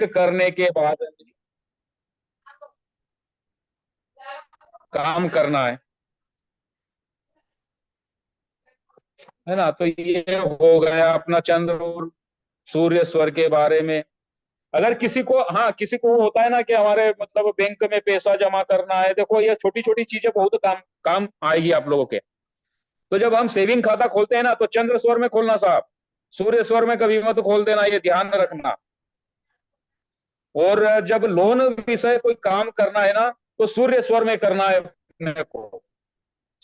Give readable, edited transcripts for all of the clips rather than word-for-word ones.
करने के बाद काम करना है ना। तो ये हो गया अपना चंद्र और सूर्य स्वर के बारे में। अगर किसी को, हाँ किसी को होता है ना कि हमारे मतलब बैंक में पैसा जमा करना है, देखो ये छोटी छोटी चीजें बहुत काम काम आएगी आप लोगों के। तो जब हम सेविंग खाता खोलते हैं ना, तो चंद्र स्वर में खोलना साहब, सूर्य स्वर में कभी मत खोल देना, ये ध्यान रखना। और जब लोन विषय कोई काम करना है ना, तो सूर्य स्वर में करना है अपने को।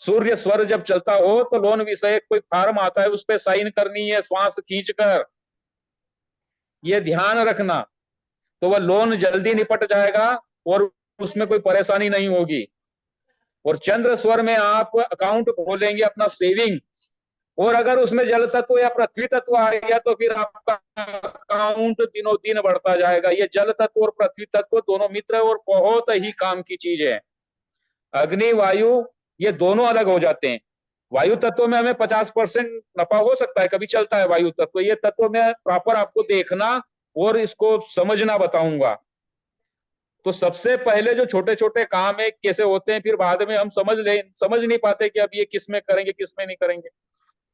सूर्य स्वर जब चलता हो तो लोन विषय कोई फार्म आता है, उस पर साइन करनी है श्वास खींचकर, ये ध्यान रखना। तो वह लोन जल्दी निपट जाएगा और उसमें कोई परेशानी नहीं होगी। और चंद्र स्वर में आप अकाउंट खोलेंगे अपना सेविंग, और अगर उसमें जल तत्व या पृथ्वी तत्व आ गया तो फिर आपका अकाउंट दिनों दिन बढ़ता जाएगा। ये जल तत्व और पृथ्वी तत्व दोनों मित्र और बहुत ही काम की चीज है। अग्नि वायु ये दोनों अलग हो जाते हैं। वायु तत्व में हमें 50% नफा हो सकता है, कभी चलता है वायु तत्व। ये तत्व में प्रॉपर आपको देखना और इसको समझना बताऊंगा। तो सबसे पहले जो छोटे छोटे काम है कैसे होते हैं, फिर बाद में हम समझ नहीं पाते कि अब ये किस में करेंगे किस में नहीं करेंगे।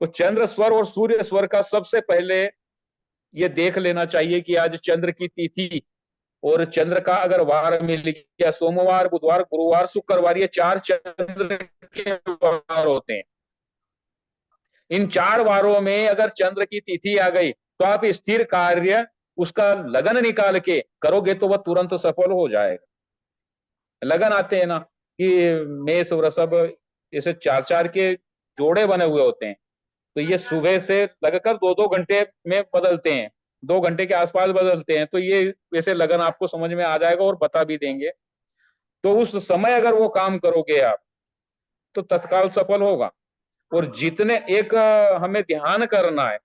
तो चंद्र स्वर और सूर्य स्वर का सबसे पहले ये देख लेना चाहिए कि आज चंद्र की तिथि और चंद्र का अगर वार मिल गया, सोमवार बुधवार गुरुवार शुक्रवार, ये 4 चंद्र के वार होते हैं। इन 4 वारों में अगर चंद्र की तिथि आ गई तो आप स्थिर कार्य उसका लगन निकाल के करोगे तो वह तुरंत सफल हो जाएगा। लगन आते हैं ना कि मेष वृषभ ऐसे 4 4 के जोड़े बने हुए होते हैं। तो ये सुबह से लगकर 2 2 घंटे में बदलते हैं, 2 घंटे के आसपास बदलते हैं। तो ये वैसे लगन आपको समझ में आ जाएगा और बता भी देंगे। तो उस समय अगर वो काम करोगे आप तो तत्काल सफल होगा। और जितने एक हमें ध्यान करना है,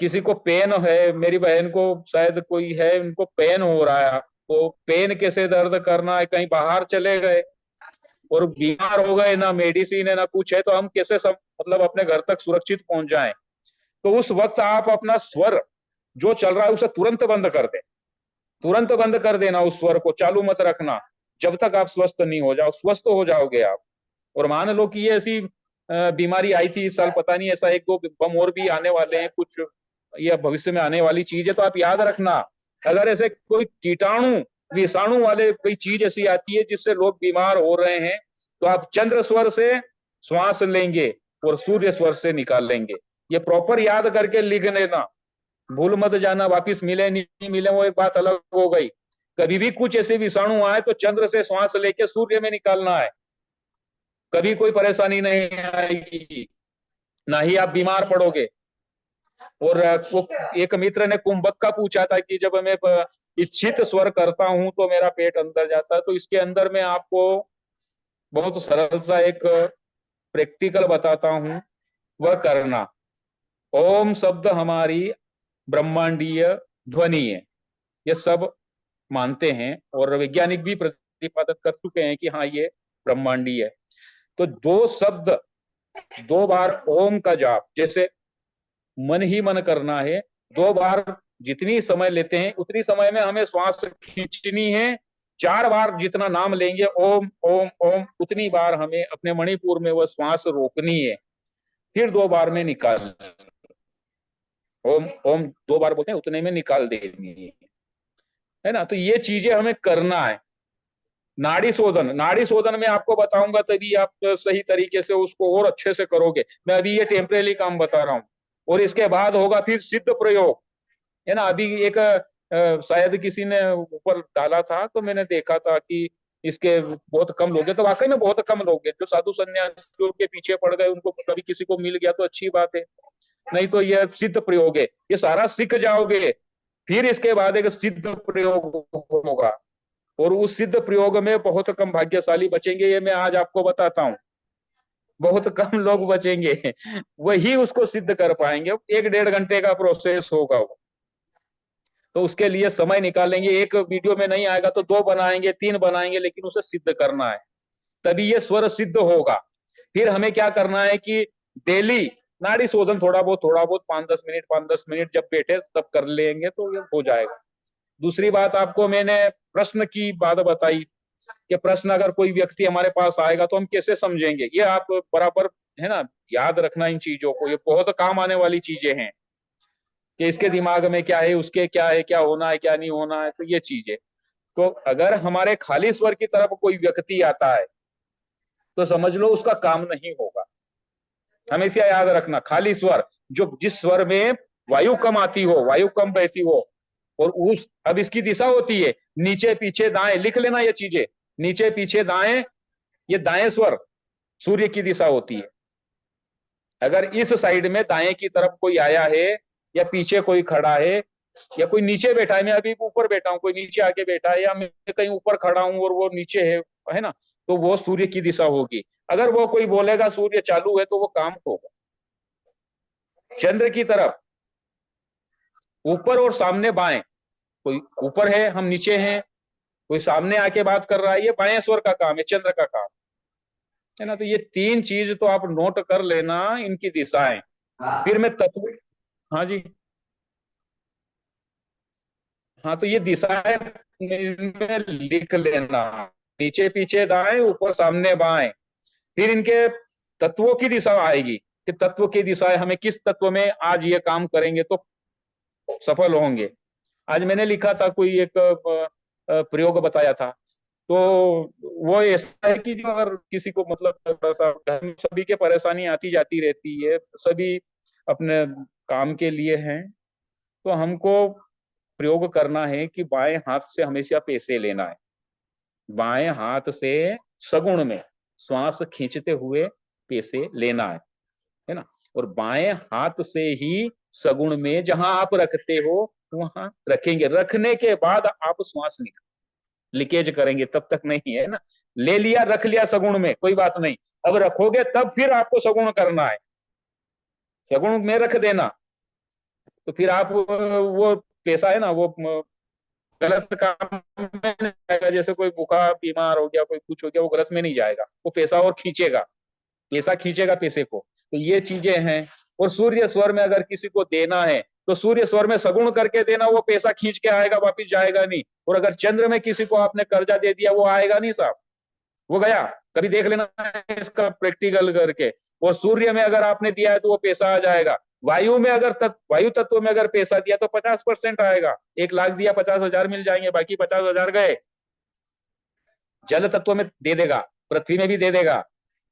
किसी को पेन है, मेरी बहन को शायद कोई है उनको पेन हो रहा है, तो पेन कैसे दर्द करना है, कहीं बाहर चले गए और बीमार हो गए, ना मेडिसिन है ना कुछ है, तो हम कैसे सब मतलब अपने घर तक सुरक्षित पहुंच जाएं। तो उस वक्त आप अपना स्वर जो चल रहा है उसे तुरंत बंद कर दें, तुरंत बंद कर देना, उस स्वर को चालू मत रखना जब तक आप स्वस्थ नहीं हो जाओ। स्वस्थ हो जाओगे आप। और मान लो कि ये ऐसी बीमारी आई थी इस साल, पता नहीं ऐसा 1 2 बम और भी आने वाले हैं कुछ, ये भविष्य में आने वाली चीज है। तो आप याद रखना, अगर ऐसे कोई कीटाणु विषाणु वाले कोई चीज ऐसी आती है जिससे लोग बीमार हो रहे हैं, तो आप चंद्र स्वर से श्वास लेंगे और सूर्य स्वर से निकाल लेंगे। ये प्रॉपर याद करके लिख लेना, भूल मत जाना। वापिस मिले नहीं मिले वो एक बात अलग हो गई। कभी भी कुछ ऐसे विषाणु आए तो चंद्र से श्वास लेके सूर्य में निकालना है, कभी कोई परेशानी नहीं आएगी, ना ही आप बीमार पड़ोगे। और वो एक मित्र ने कुंभक का पूछा था कि जब मैं इच्छित स्वर करता हूं तो मेरा पेट अंदर जाता है। तो इसके अंदर मैं आपको बहुत सरल सा एक प्रैक्टिकल बताता हूं, वह करना। ओम शब्द हमारी ब्रह्मांडीय ध्वनि है, ये सब मानते हैं और वैज्ञानिक भी प्रतिपादित कर चुके हैं कि हाँ ये ब्रह्मांडीय है। तो 2 शब्द 2 बार ओम का जाप, जैसे मन ही मन करना है, 2 बार जितनी समय लेते हैं उतनी समय में हमें श्वास खींचनी है। 4 बार जितना नाम लेंगे ओम ओम ओम, उतनी बार हमें अपने मणिपुर में वह श्वास रोकनी है, फिर 2 बार में निकाल, ओम ओम 2 बार बोलते हैं उतने में निकाल देनी है ना। तो ये चीजें हमें करना है। नाड़ी शोधन में आपको बताऊंगा, तभी आप सही तरीके से उसको और अच्छे से करोगे। मैं अभी ये टेम्परेरी काम बता रहा हूँ। और इसके बाद होगा फिर सिद्ध प्रयोग, है ना। अभी एक शायद किसी ने ऊपर डाला था तो मैंने देखा था कि इसके बहुत कम लोग हैं। तो वाकई में बहुत कम लोग हैं जो साधु संन्यासियों के पीछे पड़ गए, उनको कभी किसी को मिल गया तो अच्छी बात है, नहीं तो यह सिद्ध प्रयोग है, ये सारा सीख जाओगे। फिर इसके बाद एक सिद्ध प्रयोग होगा, और उस सिद्ध प्रयोग में बहुत कम भाग्यशाली बचेंगे, ये मैं आज आपको बताता हूँ। बहुत कम लोग बचेंगे, वही उसको सिद्ध कर पाएंगे। 1 1.5 घंटे का प्रोसेस होगा वो। तो उसके लिए समय निकालेंगे, एक वीडियो में नहीं आएगा तो 2 बनाएंगे 3 बनाएंगे, लेकिन उसे सिद्ध करना है, तभी ये स्वर सिद्ध होगा। फिर हमें क्या करना है कि डेली नाड़ी शोधन थोड़ा बहुत 5 10 मिनट 5 10 मिनट जब बैठे तब कर लेंगे तो ये हो जाएगा। दूसरी बात आपको मैंने प्रश्न की बात बताई कि प्रश्न अगर कोई व्यक्ति हमारे पास आएगा तो हम कैसे समझेंगे, ये आप बराबर है ना याद रखना इन चीजों को, ये बहुत काम आने वाली चीजें हैं कि इसके दिमाग में क्या है, उसके क्या है, क्या होना है क्या नहीं होना है, तो ये चीजें। तो अगर हमारे खाली स्वर की तरफ कोई व्यक्ति आता है तो समझ लो उसका काम नहीं होगा। हमेशा याद रखना, खाली स्वर, जो जिस स्वर में वायु कम आती हो, वायु कम बहती हो, और उस अब इसकी दिशा होती है नीचे पीछे दाएं, लिख लेना ये चीजें, नीचे पीछे दाएं, ये दाएं स्वर सूर्य की दिशा होती है। अगर इस साइड में दाएं की तरफ कोई आया है या पीछे कोई खड़ा है या कोई नीचे बैठा है, मैं अभी ऊपर बैठा हूं, कोई नीचे आके बैठा है, या मैं कहीं ऊपर खड़ा हूं और वो नीचे है ना, तो वो सूर्य की दिशा होगी। अगर वो कोई बोलेगा सूर्य चालू है तो वो काम होगा। चंद्र की तरफ ऊपर और सामने बाएं, कोई ऊपर है हम नीचे हैं, कोई सामने आके बात कर रहा है, ये बाएं स्वर का काम है, चंद्र का काम है ना। तो ये तीन चीज तो आप नोट कर लेना, इनकी दिशाएं। फिर मैं तत्व, हाँ जी, हाँ तो ये दिशाएं इनमें लिख लेना, नीचे पीछे दाएं, ऊपर सामने बाएं। फिर इनके तत्वों की दिशा आएगी कि तत्व की दिशा, हमें किस तत्व में आज ये काम करेंगे तो सफल होंगे। आज मैंने लिखा था, कोई एक प्रयोग बताया था, तो वो ऐसा है कि जो अगर किसी को मतलब थोड़ा सा घर में सभी के परेशानी आती जाती रहती है, सभी अपने काम के लिए हैं, तो हमको प्रयोग करना है कि बाएं हाथ से हमेशा पैसे लेना है। बाएं हाथ से सगुण में श्वास खींचते हुए पैसे लेना है ना। और बाएं हाथ से ही सगुण में जहां आप रखते हो वहां रखेंगे, रखने के बाद आप श्वास लीकेज करेंगे तब तक नहीं, है ना। ले लिया रख लिया सगुण में कोई बात नहीं, अब रखोगे तब फिर आपको सगुण करना है, सगुण में रख देना तो फिर आप वो पैसा है ना वो गलत काम में नहीं जाएगा। जैसे कोई भूखा बीमार हो गया, कोई कुछ हो गया, वो गलत में नहीं जाएगा, वो पैसा और खींचेगा, पैसा खींचेगा पैसे को। तो ये चीजें हैं। और सूर्य स्वर में अगर किसी को देना है तो सूर्य स्वर में सगुण करके देना, वो पैसा खींच के आएगा, वापिस जाएगा नहीं। और अगर चंद्र में किसी को आपने कर्जा दे दिया, वो आएगा नहीं साहब, वो गया। कभी देख लेना इसका प्रैक्टिकल करके। और सूर्य में अगर आपने दिया है तो वो पैसा आ जाएगा। वायु में अगर वायु तत्व में अगर पैसा दिया तो 50% आएगा। 1 लाख दिया, 50,000 मिल जाएंगे, बाकी 50,000 गए। जल तत्व में दे देगा, पृथ्वी में भी दे देगा,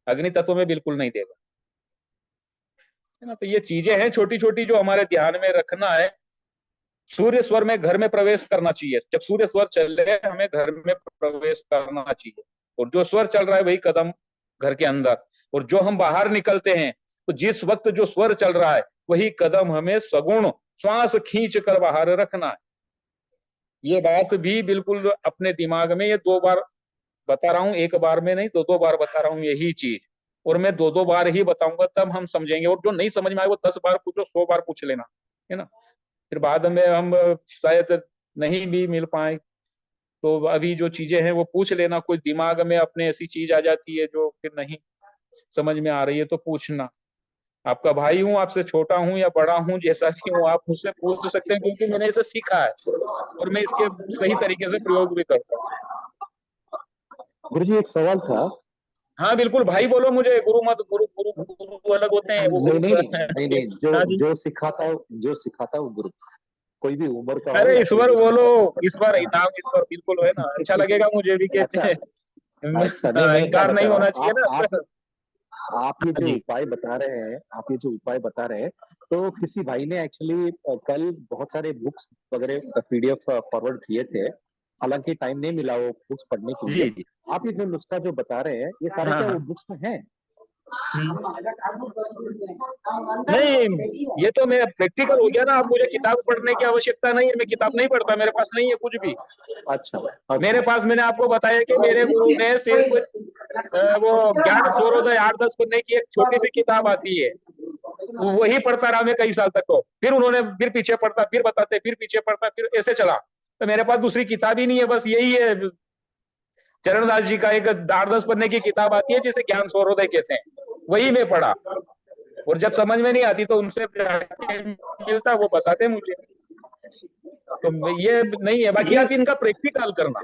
अग्नि तत्व में बिल्कुल नहीं देगा, है ना। तो ये चीजें हैं छोटी छोटी जो हमारे ध्यान में रखना है। सूर्य स्वर में घर में प्रवेश करना चाहिए, जब सूर्य स्वर चल रहे हमें घर में प्रवेश करना चाहिए, और जो स्वर चल रहा है वही कदम घर के अंदर। और जो हम बाहर निकलते हैं तो जिस वक्त जो स्वर चल रहा है वही कदम हमें सगुण श्वास खींच कर बाहर रखना है। ये बात भी बिल्कुल अपने दिमाग में, ये 2 बार बता रहा हूँ, एक बार में नहीं, 2 बार बता रहा हूँ यही चीज। और मैं 2 बार ही बताऊंगा तब हम समझेंगे। और जो नहीं समझ में आए वो 10 बार पूछो, 100 बार पूछ लेना, है ना। फिर बाद में हम शायद नहीं भी मिल पाए तो अभी जो चीजें हैं वो पूछ लेना। कोई दिमाग में अपने ऐसी चीज आ जाती है जो फिर नहीं समझ में आ रही है तो पूछना। आपका भाई हूँ, आपसे छोटा हूँ या बड़ा हूँ, जैसा भी हूँ, आप मुझसे पूछ सकते हैं, क्योंकि मैंने इसे सीखा है और मैं इसके सही तरीके से प्रयोग भी करता हूँ। गुरु जी एक सवाल था। हाँ बिल्कुल भाई बोलो मुझे, गुरु मत, गुरु गुरु गुरु अलग होते हैं, वो नहीं गुरु नहीं नहीं नहीं, जो हाँ जी। जो सिखाता है, जो सिखाता है वो गुरु, कोई भी उम्र का हो अरे या फिर ईश्वर जो बोलो, सिखाता ईश्वर नाम ईश्वर बिल्कुल है ना, अच्छा लगेगा मुझे भी कहते अच्छा हैं। अच्छा, नहीं मैं क्या अहंकार नहीं बता रहा होना हूँ, चाहिए ना। आप ये हाँ जो जी। उपाय बता रहे हैं, आप ये जो उपाय बता रहे हैं, तो किसी भाई ने एक्चुअली कल बहुत सारे बुक्स वगैरह पीडीएफ फॉरवर्ड किए थे। हालांकि टाइम नहीं मिला वो बुक्स पढ़ने के लिए। जी जी। आप ये जो नुस्खा जो बता रहे हैं, ये सारे हाँ क्या वो हाँ। बुक्स में है? हम्म। नहीं, ये तो मैं प्रैक्टिकल हो गया ना, अब मुझे किताब पढ़ने की आवश्यकता नहीं है, मैं किताब नहीं पढ़ता, मेरे पास नहीं है कुछ भी। अच्छा मेरे अच्छा। पास, मैंने आपको बताया कि मेरे गुरु ने सिर्फ वो ज्ञान सूर्योदय 8-10 पन्ने की एक छोटी सी किताब आती है, वही पढ़ता रहा मैं कई साल तक। तो फिर उन्होंने फिर पीछे पढ़ता, फिर बताते, फिर पीछे पढ़ता, फिर ऐसे चला। तो मेरे पास दूसरी किताब ही नहीं है, बस यही है। चरणदास जी का एक 8-10 पन्ने की किताब आती है जिसे ज्ञान सूर्योदय कहते हैं, वही मैं पढ़ा। और जब समझ में नहीं आती तो उनसे जाके मिलता, वो बताते मुझे। तो ये नहीं है, बाकी ये आप इनका प्रैक्टिकल करना,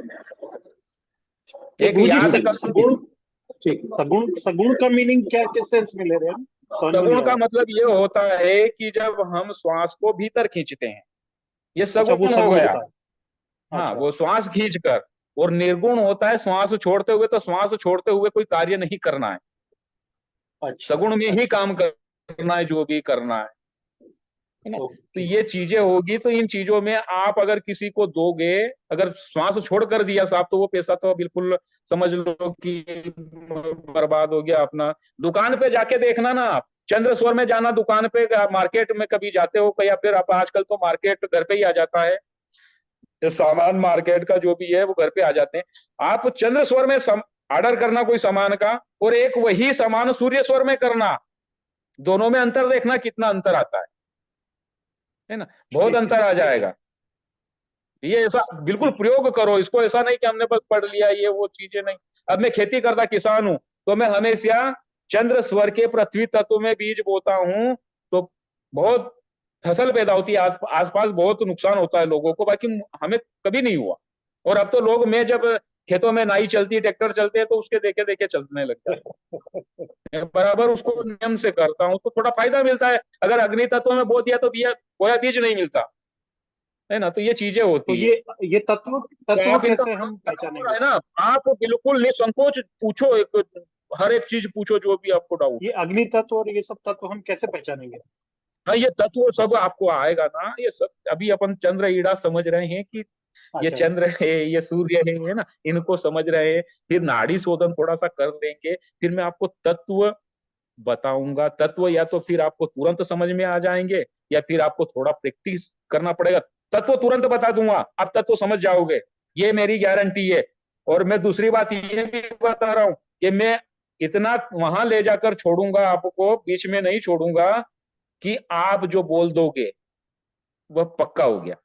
ये एक गुरु जी याद कर सगुण, सगुण सगुण का मीनिंग क्या, किस सेंस में ले रहे हैं? समझ में नहीं सगुण आ का रहा। मतलब ये होता है कि जब हम श्वास को भीतर खींचते हैं, ये अच्छा, वो सगुण हो सगुण गया। होता है। हाँ, अच्छा वो श्वास खींच कर। और निर्गुण होता है श्वास छोड़ते हुए, तो श्वास छोड़ते हुए कोई कार्य नहीं करना है, अच्छा सगुण में ही अच्छा। काम करना है जो भी करना है ना। तो ओके। ये चीजें होगी, तो इन चीजों में आप अगर किसी को दोगे, अगर श्वास छोड़ कर दिया साहब, तो वो पैसा तो बिल्कुल समझ लो कि बर्बाद हो गया अपना। दुकान पे जाके देखना ना आप, चंद्र स्वर में जाना दुकान पे, मार्केट में कभी जाते हो, या फिर आप आजकल तो मार्केट घर पे ही आ जाता है, सामान मार्केट का जो भी है वो घर पे आ जाते हैं। आप चंद्र स्वर में ऑर्डर करना कोई सामान का, और एक वही सामान सूर्य स्वर में करना, दोनों में अंतर देखना कितना अंतर आता है ना, बहुत ठीक है अंतर आ ठीक है। जाएगा। ये ऐसा बिल्कुल ठीक। प्रयोग करो इसको, ऐसा नहीं कि हमने बस पढ़ लिया, ये वो चीजें नहीं। अब मैं खेती करता किसान हूं, तो मैं हमेशा चंद्र स्वर के पृथ्वी तत्व में बीज बोता हूं, तो बहुत फसल पैदा होती है, आसपास बहुत नुकसान होता है लोगों को, बाकी हमें कभी नहीं हुआ। और अब तो लोग, मैं जब खेतों में नाई चलती है, ट्रैक्टर चलते हैं, तो उसके देखे देखे चलने लग जाते हैं। बराबर उसको नियम से करता हूँ, तो थोड़ा फायदा मिलता है। अगर अग्नि तत्व में बो दिया तो बोया बीज नहीं मिलता है ना, तो ये चीजें तो होती है। ये तत्व तो तत्व आप इनका कैसे हम प्रयोग करना पहचानेंगे? है ना, आप बिल्कुल निसंकोच पूछो, हर एक चीज पूछो जो भी आपको डाउट ये है। अग्नि तत्व और ये सब तत्व हम कैसे पहचानेंगे? हाँ, ये तत्व सब आपको आएगा ना, ये सब अभी अपन चंद्र ईड़ा समझ रहे हैं कि ये अच्छा चंद्र है, ये सूर्य है ना, इनको समझ रहे हैं। फिर नाड़ी शोधन थोड़ा सा कर लेंगे, फिर मैं आपको तत्व बताऊंगा। तत्व या तो फिर आपको तुरंत समझ में आ जाएंगे, या फिर आपको थोड़ा प्रैक्टिस करना पड़ेगा। तत्व तुरंत बता दूंगा, आप तत्व समझ जाओगे, ये मेरी गारंटी है। और मैं दूसरी बात ये भी बता रहा हूं कि मैं इतना वहां ले जाकर छोड़ूंगा, आपको बीच में नहीं छोड़ूंगा, कि आप जो बोल दोगे वह पक्का हो गया।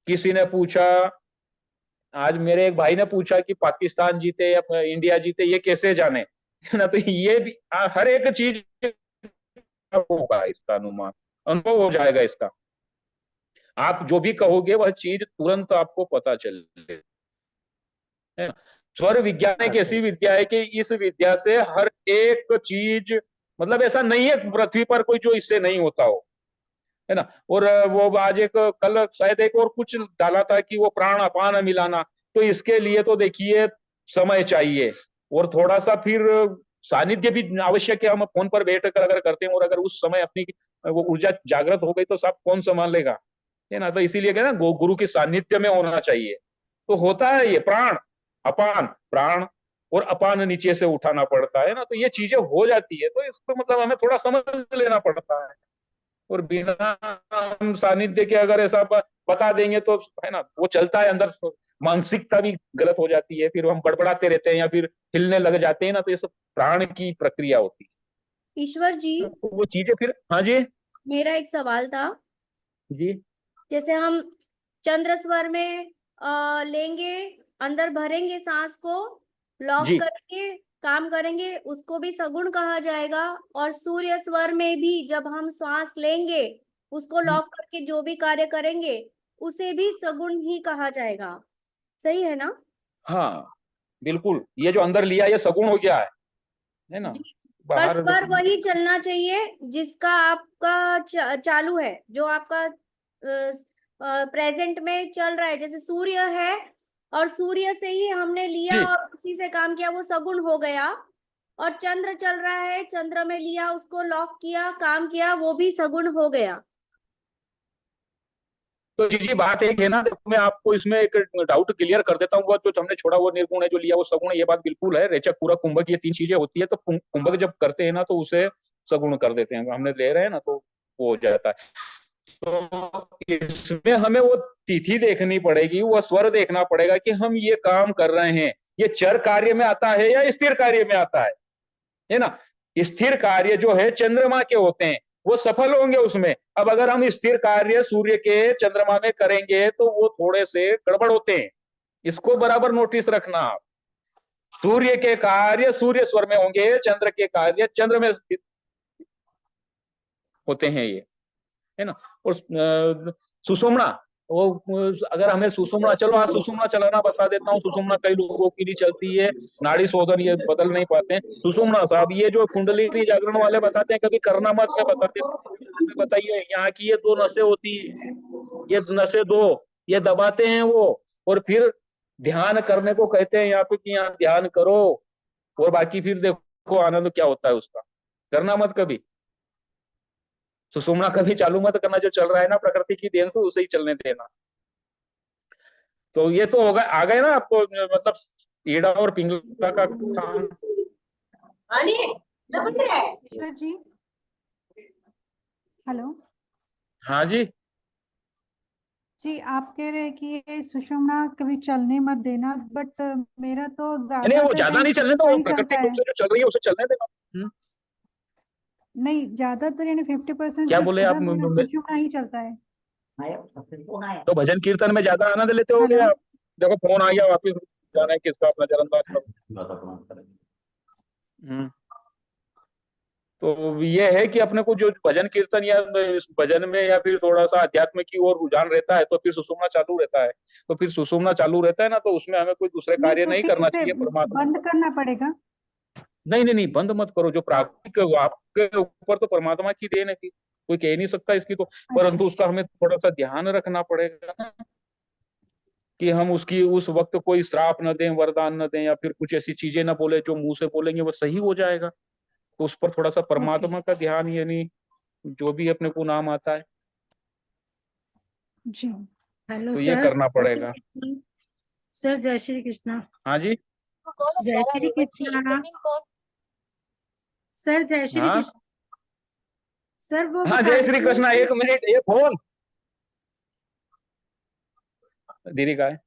किसी ने पूछा, आज मेरे एक भाई ने पूछा कि पाकिस्तान जीते या इंडिया जीते, ये कैसे जाने, है ना। तो ये भी हर एक चीज होगा, इसका अनुमान, अनुभव हो जाएगा इसका। आप जो भी कहोगे वह चीज तुरंत आपको पता चले, है ना। स्वर विज्ञान एक अच्छा। ऐसी विद्या है कि इस विद्या से हर एक चीज, मतलब ऐसा नहीं है पृथ्वी पर कोई जो इससे नहीं होता हो, है ना। और वो आज एक, कल शायद एक और कुछ डाला था कि वो प्राण अपान मिलाना, तो इसके लिए तो देखिए समय चाहिए, और थोड़ा सा फिर सानिध्य भी आवश्यक है। हम फोन पर बैठ कर अगर करते हैं, और अगर उस समय अपनी वो ऊर्जा जागृत हो गई, तो सब कौन संभाल लेगा, है ना। तो इसीलिए कहना गुरु के सानिध्य में होना चाहिए। तो होता है ये प्राण अपान, प्राण और अपान नीचे से उठाना पड़ता है ना, तो ये चीजें हो जाती है। तो इसको मतलब हमें थोड़ा समझ लेना पड़ता है, और बिना हम सानिध्य के अगर ऐसा बता देंगे तो, है ना, वो चलता है अंदर, मानसिकता भी गलत हो जाती है, फिर हम बड़बड़ाते रहते हैं या फिर हिलने लग जाते हैं ना, तो ये सब प्राण की प्रक्रिया होती ईश्वर जी, है। तो वो चीजें फिर, हाँ जी। मेरा एक सवाल था। जी जैसे हम चंद्र स्वर में लेंगे, अंदर भरेंगे, सांस को लॉक जी करेंगे, काम करेंगे, उसको भी सगुण कहा जाएगा। और सूर्य स्वर में भी जब हम सांस लेंगे, उसको लॉक करके जो भी कार्य करेंगे, उसे भी सगुण ही कहा जाएगा। सही है ना? हाँ, बिल्कुल, ये जो अंदर लिया ये सगुण हो गया है ना। जी। पर बाहर स्वर वही चलना चाहिए जिसका आपका चालू है, जो आपका प्रेजेंट में चल रहा है। जैसे सूर्य है, और सूर्य से ही हमने लिया जी, और उसी से काम किया, वो सगुण हो गया। और चंद्र चल रहा है, चंद्र में लिया, उसको लॉक किया, काम किया, वो भी सगुण हो गया। तो जी बात एक है ना, देखो मैं आपको इसमें एक डाउट क्लियर कर देता हूँ। वो जो हमने छोड़ा वो निर्गुण है, जो लिया वो सगुण है, ये बात बिल्कुल है। रेचक, पूरा, कुंभक, ये तीन चीजें होती है। तो कुंभक जब करते हैं ना, तो उसे सगुण कर देते हैं, हमने ले रहे हैं ना, तो वो हो जाता है। तो इसमें हमें वो तिथि देखनी पड़ेगी, वो स्वर देखना पड़ेगा कि हम ये काम कर रहे हैं, ये चर कार्य में आता है या स्थिर कार्य में आता है ना। स्थिर कार्य जो है चंद्रमा के होते हैं, वो सफल होंगे उसमें। अब अगर हम स्थिर कार्य सूर्य के चंद्रमा में करेंगे, तो वो थोड़े से गड़बड़ होते हैं, इसको बराबर नोटिस रखना आप। सूर्य के कार्य सूर्य स्वर में होंगे, चंद्र के कार्य चंद्र में होते हैं, ये है ना। और सुषुम्ना, वो अगर हमें सुषुम्ना, चलो आज सुषुम्ना चलाना बता देता हूँ। सुषुम्ना कई लोगों की नहीं चलती है, नाड़ी शोधन ये बदल नहीं पाते हैं। सुषुम्ना साहब, ये जो कुंडलिनी जागरण वाले बताते हैं, कभी करना मत में बता देते हैं, बताइए यहाँ की ये दो नसें होती है, ये नसें दो, ये दबाते हैं वो, और फिर ध्यान करने को कहते हैं यहाँ पे कि यहाँ ध्यान करो, और बाकी फिर देखो आनंद क्या होता है उसका। करना मत कभी, सुषुम्ना कभी चालू मत करना, जो चल रहा है ना प्रकृति की देन से उसे ही चलने देना। तो ये तो होगा, आ गए ना आपको मतलब ईड़ा और पिंगला का काम। सर जी, हेलो हाँ जी, जी, आप कह रहे हैं कि ये सुषुम्ना कभी चलने मत देना, बट मेरा तो नहीं वो ज्यादातर ज्यादा टाइम नहीं चलने सुषुम्ना दो, ही चलता प्राकृतिक रूप है। से जो चल रही है उसे चलने देना। नहीं, ज्यादातर यानी 50% क्या से बोले आप? ज्यादा मेरा सुषुम्ना ही चलता है। तो भजन कीर्तन में ज्यादा आनंद लेते होगे हेलो, आप। देखो फोन आ गया वापिस, जाना है किसका, अपना नजरअंदाज करो। तो ये है कि अपने को जो भजन कीर्तन या इस भजन में या फिर थोड़ा सा अध्यात्म की ओर रुझान रहता है, तो फिर सुषुम्ना चालू रहता है। तो फिर सुषुम्ना चालू रहता है ना, तो उसमें हमें कोई दूसरे नहीं कार्य तो नहीं फिर करना इसे चाहिए परमात्मा। बंद करना पड़ेगा। नहीं नहीं नहीं, बंद मत करो। जो प्राकृतिक आपके ऊपर तो परमात्मा की देन है, फिर कोई कह नहीं सकता इसकी तो। अच्छा, परंतु उसका हमें थोड़ा सा ध्यान रखना पड़ेगा ना, कि हम उसकी उस वक्त कोई श्राप न दें, वरदान न दें, या फिर कुछ ऐसी चीजें न बोले जो मुंह से बोलेंगे वो सही हो जाएगा। तो उस पर थोड़ा सा ओके परमात्मा का ध्यान, यानी जो भी अपने को नाम आता है, जी। हेलो तो ये सर। करना पड़ेगा। सर जय श्री कृष्णा। हाँ जी, जय श्री कृष्णा। सर जय श्री हाँ कृष्ण। सर वो हाँ, बता जय रहे श्री थे कृष्णा। कि एक मिनट, ये फोन दीदी का है।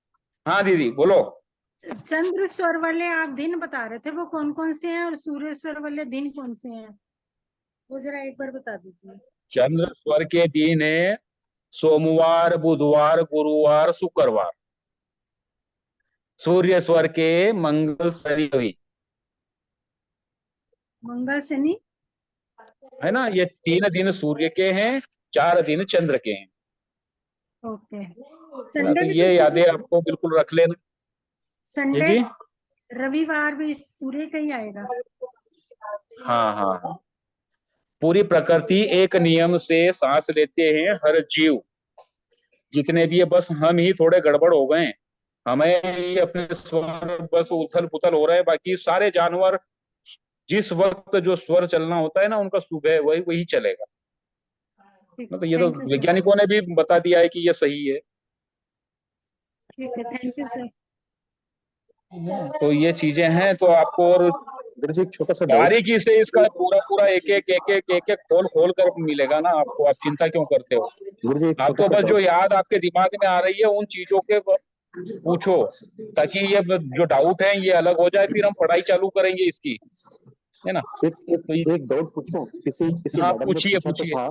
हाँ दीदी बोलो। चंद्र स्वर वाले आप दिन बता रहे थे, वो कौन कौन से हैं, और सूर्य स्वर वाले दिन कौन से हैं, वो जरा एक बार बता दीजिए। चंद्र स्वर के दिन है सोमवार, बुधवार, गुरुवार, शुक्रवार। सूर्य स्वर के मंगल, शनि, रवि, मंगल शनि। है ना। ये 3 दिन सूर्य के हैं, 4 दिन चंद्र के हैं, ओके। है ना। संडे तो भी ये तो यादें आपको बिल्कुल रख लेना। ये संडे जी, रविवार भी सूर्य का ही आएगा। हाँ हाँ हाँ। पूरी प्रकृति एक नियम से सांस लेते हैं, हर जीव जितने भी है। बस हम ही थोड़े गड़बड़ हो गए हैं, हमें ही अपने स्वर बस उथल पुथल हो रहे हैं। बाकी सारे जानवर जिस वक्त जो स्वर चलना होता है ना उनका, सुबह वही वही चलेगा। ठीक है, मतलब ये तो थैंक यू सर। वैज्ञानिकों ने भी बता दिया है कि ये सही है। ठीक है, थैंक यू सर। तो ये चीजें हैं। तो आपको और गुरु जी एक छोटा सा डाउट। बारीकी से इसका पूरा पूरा एक एक खोल खोल कर मिलेगा ना आपको। आप चिंता क्यों करते हो? गुरु जी एक आप छोटा तो सा बस जो डाउट। याद आपके दिमाग में आ रही है उन चीजों के पूछो, ताकि ये जो डाउट है ये अलग हो जाए, फिर हम पढ़ाई चालू करेंगे इसकी, है ना। एक तो ये, एक एक डाउट पूछूं। किसी किसी हाँ मैडम ने पूछिए पूछा तो पूछिए। था।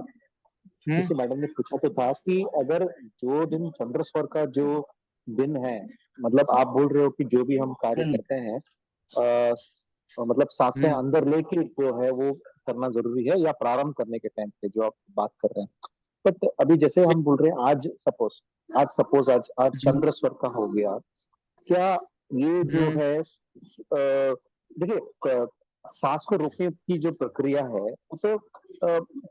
हम्म किसी मैडम ने पूछा तो था कि अगर जो दिन चंद्र स्वर का जो दिन है, मतलब आप बोल रहे हो कि जो भी हम कार्य हम्म करते हैं, मतलब सांसें हम्म अंदर लेके जो है वो करना जरूरी है, या प्रारंभ करने के टाइम पे जो आप बात कर रहे हैं। बट अभी जैसे हम बोल रहे हैं, आज आज हम्म चंद्र स्वर का हो गया। क्या ये जो हम्म है देखिए, सांस को रोकने की जो प्रक्रिया है वो तो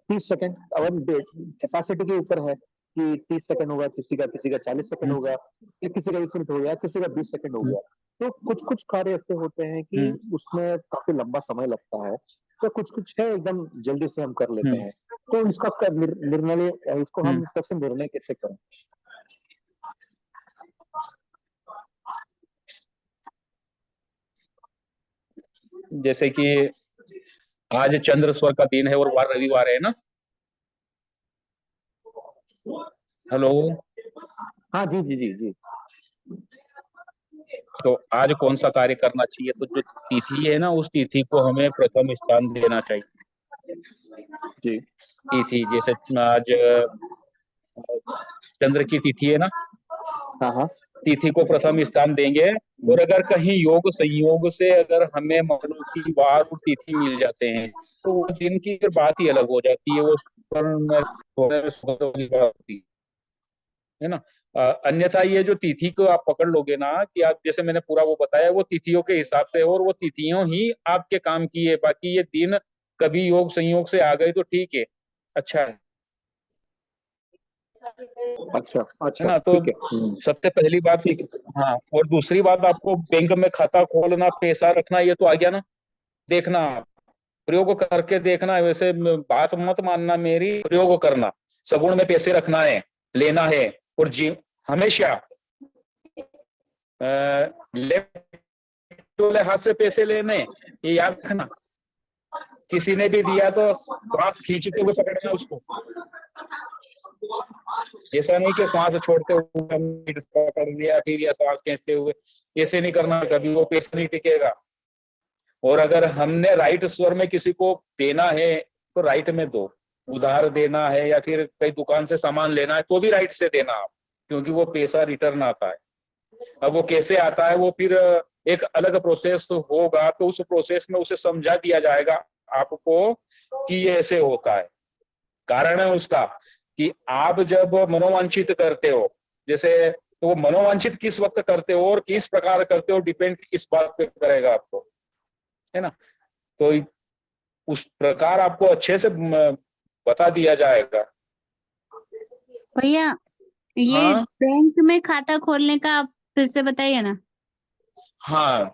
30 सेकंड अगर कैपेसिटी के ऊपर है कि 30 सेकंड होगा, किसी का 40 सेकंड हम्म होगा, या किसी का 1 मिनट हो गया, किसी का 20 सेकंड हो हम्म गया। तो कुछ कुछ कार्य ऐसे होते हैं कि हम्म उसमें काफी लंबा समय लगता है, तो कुछ कुछ है एकदम जल्दी से हम कर लेते हम्म हैं। तो इसका निर्णय, इसको हम्म। हम कैसे निर्णय कैसे करें? जैसे कि आज चंद्र स्वर का दिन है और वार रविवार है ना। हेलो। हाँ जी जी जी जी। तो आज कौन सा कार्य करना चाहिए? तो जो तिथि है ना, उस तिथि को हमें प्रथम स्थान देना चाहिए। जी। तिथि जैसे आज चंद्र की तिथि है ना, हाँ हाँ। तिथि को प्रथम स्थान देंगे। और अगर कहीं योग संयोग से अगर हमें मानो कि वार और तिथि मिल जाते हैं, तो वो दिन की फिर बात ही अलग हो जाती है। वो स्वर्ण में थोड़े सुगंध वाली बात होती है ना। अन्यथा ये जो तिथि को आप पकड़ लोगे ना, कि आप जैसे मैंने पूरा वो बताया, वो तिथियों के हिसाब से, और वो तिथियों ही आपके काम की है, बाकी ये दिन कभी योग संयोग से आ गए तो ठीक है, अच्छा है अच्छा है अच्छा, ना। तो ठीक है। सबसे पहली बात, ठीक है। हाँ, और दूसरी बात, आपको बैंक में खाता खोलना, पैसा रखना, ये तो आ गया ना। देखना आप, प्रयोग करके देखना, वैसे बात मत मानना मेरी, प्रयोग करना। सगुण में पैसे रखना है, लेना है, और जी हमेशा लेफ्ट वाले हाथ से पैसे लेने, ये याद रखना। किसी ने भी दिया तो श्वास खींचते हुए पकड़ना उसको, ऐसा नहीं कि श्वास छोड़ते हुए पकड़ लिया फिर, या श्वास खींचते हुए, ऐसे नहीं करना, कभी वो पैसा नहीं टिकेगा। और अगर हमने राइट स्वर में किसी को देना है तो राइट में दो, उधार देना है या फिर कई दुकान से सामान लेना है तो भी राइट से देना आप, क्योंकि वो पैसा रिटर्न आता है। अब वो कैसे आता है, वो फिर एक अलग प्रोसेस होगा, तो उस प्रोसेस में उसे समझा दिया जाएगा आपको कि ये ऐसे होता है। कारण है उसका कि आप जब मनोवांछित करते हो, जैसे, तो वो मनोवांछित किस वक्त करते हो और किस प्रकार करते हो, डिपेंड इस बात पे करेगा आपको, है ना। तो उस प्रकार आपको अच्छे से बता दिया जाएगा। भैया ये हाँ बैंक में खाता खोलने का आप फिर से बताइए ना। हाँ,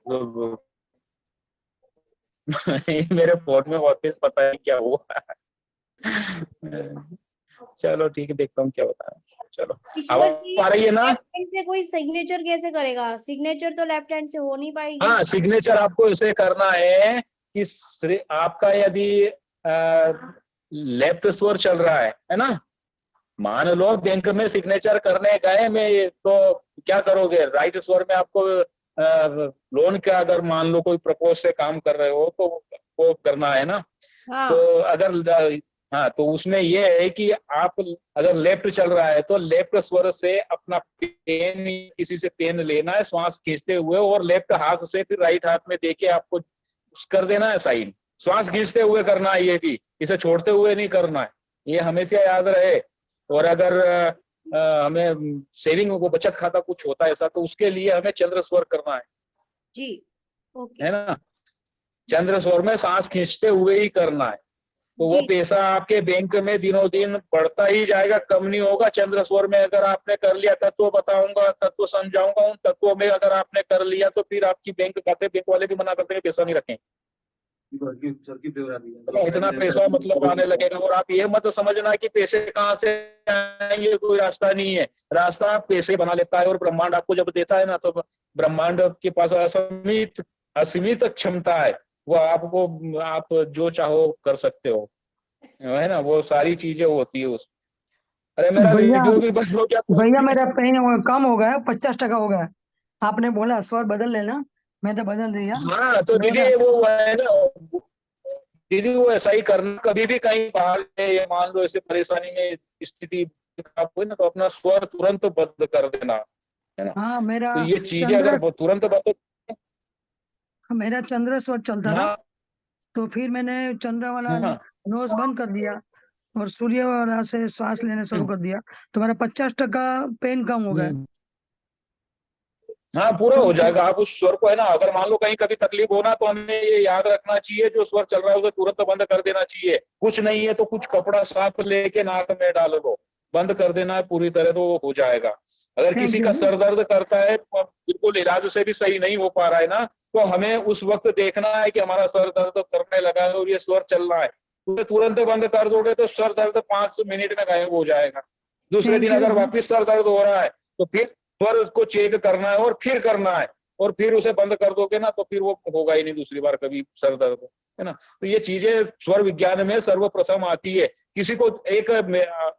मेरे फोन में वापस पता नहीं क्या हुआ। चलो ठीक है, देखता हूँ क्या होता है। चलो, अब ईश्वर जी, आ रही है ना। लेफ्ट हैंड से कोई सिग्नेचर कैसे करेगा? सिग्नेचर तो लेफ्ट हैंड से हो नहीं पाएगी। हाँ, सिग्नेचर आपको ऐसे करना है कि आपका यदि लेफ्ट स्वर चल रहा है ना, मान लो बैंक में सिग्नेचर करने गए में, तो क्या करोगे, राइट स्वर में आपको लोन का, अगर मान लो कोई प्रपोज से काम कर रहे हो तो वो करना है ना। हाँ, तो अगर हाँ, तो उसमें ये है कि आप अगर लेफ्ट चल रहा है तो लेफ्ट स्वर से अपना पेन, किसी से पेन लेना है श्वास खींचते हुए, और लेफ्ट हाथ से फिर राइट हाथ में देके आपको कर देना है साइन। श्वास खींचते हुए करना है, ये भी, इसे छोड़ते हुए नहीं करना है, ये हमेशा याद रहे। और अगर हमें सेविंग को बचत खाता कुछ होता है ऐसा, तो उसके लिए हमें चंद्र स्वर करना है जी, ओके है ना। चंद्र स्वर में सांस खींचते हुए ही करना है, तो वो जी, पैसा आपके बैंक में दिनों दिन बढ़ता ही जाएगा, कम नहीं होगा। चंद्र स्वर में अगर आपने कर लिया, तत्व बताऊंगा, तत्व समझाऊंगा, उन तत्वों में अगर आपने कर लिया तो फिर आपकी बैंक खाते, बैंक वाले भी मना करते हैं पैसा नहीं रखें, इतना पैसा मतलब आने लगेगा। और आप ये मत समझना कि पैसे कहाँ से आएंगे, कोई रास्ता नहीं है, रास्ता पैसे बना लेता है। और ब्रह्मांड आपको जब देता है ना, तो ब्रह्मांड के पास असीमित असीमित क्षमता है, वो आपको, आप जो चाहो कर सकते हो, है ना। वो सारी चीजें होती है उस। अरे मेरा भैया वीडियो भी बंद हो गया तो भैया मेरा पेन कम हो गया, 50% हो गया। आपने बोला स्वर बदल लेना, मैं तो बदल दिया। हाँ, तो दीदी वो है ना, दीदी वो ऐसा ही करना, कभी भी कहीं बाहर है, या मान लो ऐसे परेशानी में स्थिति खराब हुई ना, तो अपना स्वर तुरंत बंद कर देना, है ना। हाँ, मेरा तो ये चीजें चंद्र अगर तुरंत बंद, मेरा चंद्र स्वर चलता था, हाँ तो फिर मैंने चंद्र वाला हाँ, नोज बंद कर दिया और सूर्य वाला से श्वास लेना शुरू कर दिया, तो मेरा 50% पेन कम हो गया। हाँ, पूरा हो जाएगा। आप उस स्वर को, है ना, अगर मान लो कहीं कभी तकलीफ होना, तो हमें ये याद रखना चाहिए, जो स्वर चल रहा है उसे तुरंत बंद कर देना चाहिए। कुछ नहीं है तो कुछ कपड़ा साफ लेके नाक में डाल दो, बंद कर देना है पूरी तरह, तो वो हो जाएगा। अगर थैंक किसी यू। का सर दर्द करता है, बिल्कुल इलाज से भी सही नहीं हो पा रहा है ना, तो हमें उस वक्त देखना है कि हमारा सर दर्द करने लगा है और ये स्वर चल रहा है, तो तुरंत बंद कर दोगे तो सर दर्द 5 मिनट में गायब हो जाएगा। दूसरे थैंक दिन यू। अगर वापिस सर दर्द हो रहा है तो फिर स्वर को चेक करना है और फिर करना है, और फिर उसे बंद कर दोगे ना, तो फिर वो होगा ही नहीं दूसरी बार कभी सर दर्द, है ना। तो ये चीजें स्वर विज्ञान में सर्वप्रथम आती है। किसी को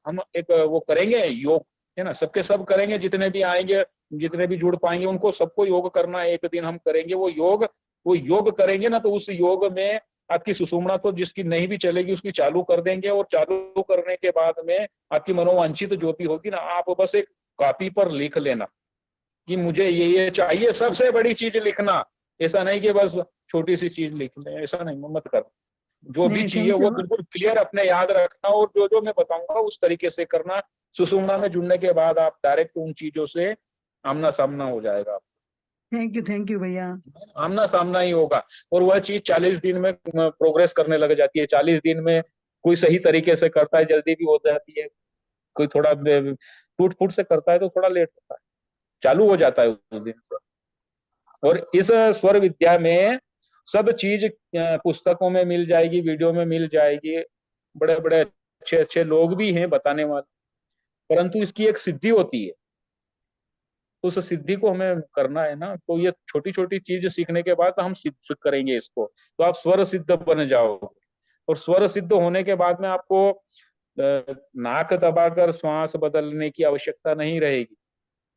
हम एक वो करेंगे योग, है ना, सबके सब करेंगे, जितने भी आएंगे, जितने भी जुड़ पाएंगे, उनको सबको योग करना है। एक दिन हम करेंगे वो योग करेंगे ना, तो उस योग में आपकी सुषुम्ना तो जिसकी नहीं भी चलेगी उसकी चालू कर देंगे, और चालू करने के बाद में आपकी मनोवांछित जो भी होगी ना, आप बस एक कॉपी पर लिख लेना कि मुझे ये चाहिए। सबसे बड़ी चीज लिखना, ऐसा नहीं कि बस छोटी सी चीज लिख ले, ऐसा नहीं, मत कर। जो नहीं भी नहीं चाहिए थैंक वो यू। बिल्कुल क्लियर अपने याद रखना, और जो जो मैं बताऊंगा उस तरीके से करना। सुषुम्ना में जुड़ने के बाद आप डायरेक्ट उन चीजों से आमना सामना हो जाएगा, थैंक यू भैया। आमना सामना ही होगा। और वह चीज 40 दिन में प्रोग्रेस करने लग जाती है। 40 दिन में कोई सही तरीके से करता है जल्दी भी हो जाती है, कोई थोड़ा टूट फूट से करता है तो थोड़ा लेट होता है, चालू हो जाता है उस दिन से। और इस स्वर विद्या में सब चीज पुस्तकों में मिल जाएगी, वीडियो में मिल जाएगी, बड़े बड़े अच्छे अच्छे लोग भी हैं बताने वाले, परंतु इसकी एक सिद्धि होती है, तो उस सिद्धि को हमें करना है ना। तो ये छोटी छोटी चीज सीखने के बाद हम सिद्ध करेंगे इसको, तो आप स्वर सिद्ध बन जाओगे। और स्वर सिद्ध होने के बाद में आपको नाक दबाकर श्वास बदलने की आवश्यकता नहीं रहेगी,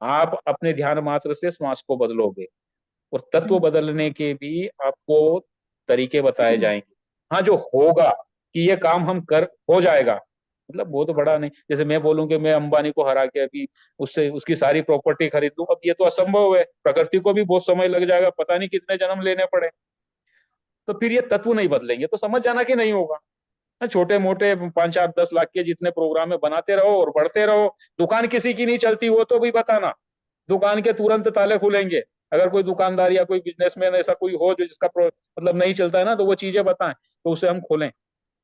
आप अपने ध्यान मात्र से श्वास को बदलोगे। और तत्व बदलने के भी आपको तरीके बताए जाएंगे। हाँ, जो होगा कि ये काम हम कर हो जाएगा, मतलब बहुत बड़ा नहीं। जैसे मैं बोलूं कि मैं अंबानी को हरा के अभी उससे उसकी सारी प्रॉपर्टी खरीद लूं, अब ये तो असंभव है, प्रकृति को भी बहुत समय लग जाएगा, पता नहीं कितने जन्म लेने पड़े। तो फिर ये तत्व नहीं बदलेंगे तो समझ जाना कि नहीं होगा। छोटे मोटे 5 4 10 लाख के जितने प्रोग्राम है बनाते रहो और बढ़ते रहो। दुकान किसी की नहीं चलती वो तो भी बताना, दुकान के तुरंत ताले खुलेंगे। अगर कोई दुकानदार या कोई बिजनेसमैन ऐसा कोई हो जो जिसका मतलब नहीं चलता है ना, तो वो चीजें बताएं तो उसे हम खोलें,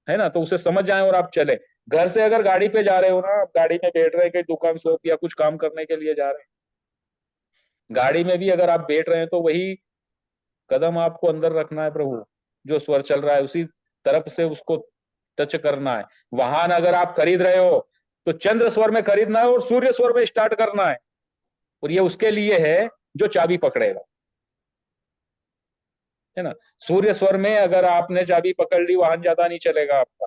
है ना, तो उसे समझ जाए और आप चले। घर से अगर गाड़ी पे जा रहे हो ना, आप गाड़ी में बैठ रहे हैं, कहीं दुकान शॉप या कुछ काम करने के लिए जा रहे हैं, गाड़ी में भी अगर आप बैठ रहे हैं तो वही कदम आपको अंदर रखना है, प्रभु जो स्वर चल रहा है उसी तरफ से उसको टच करना है। वाहन अगर आप खरीद रहे हो तो चंद्र स्वर में खरीदना है और सूर्य स्वर में स्टार्ट करना है, और ये उसके लिए है जो चाबी पकड़ेगा, है ना। सूर्य स्वर में अगर आपने चाबी पकड़ ली, वाहन ज्यादा नहीं चलेगा आपका।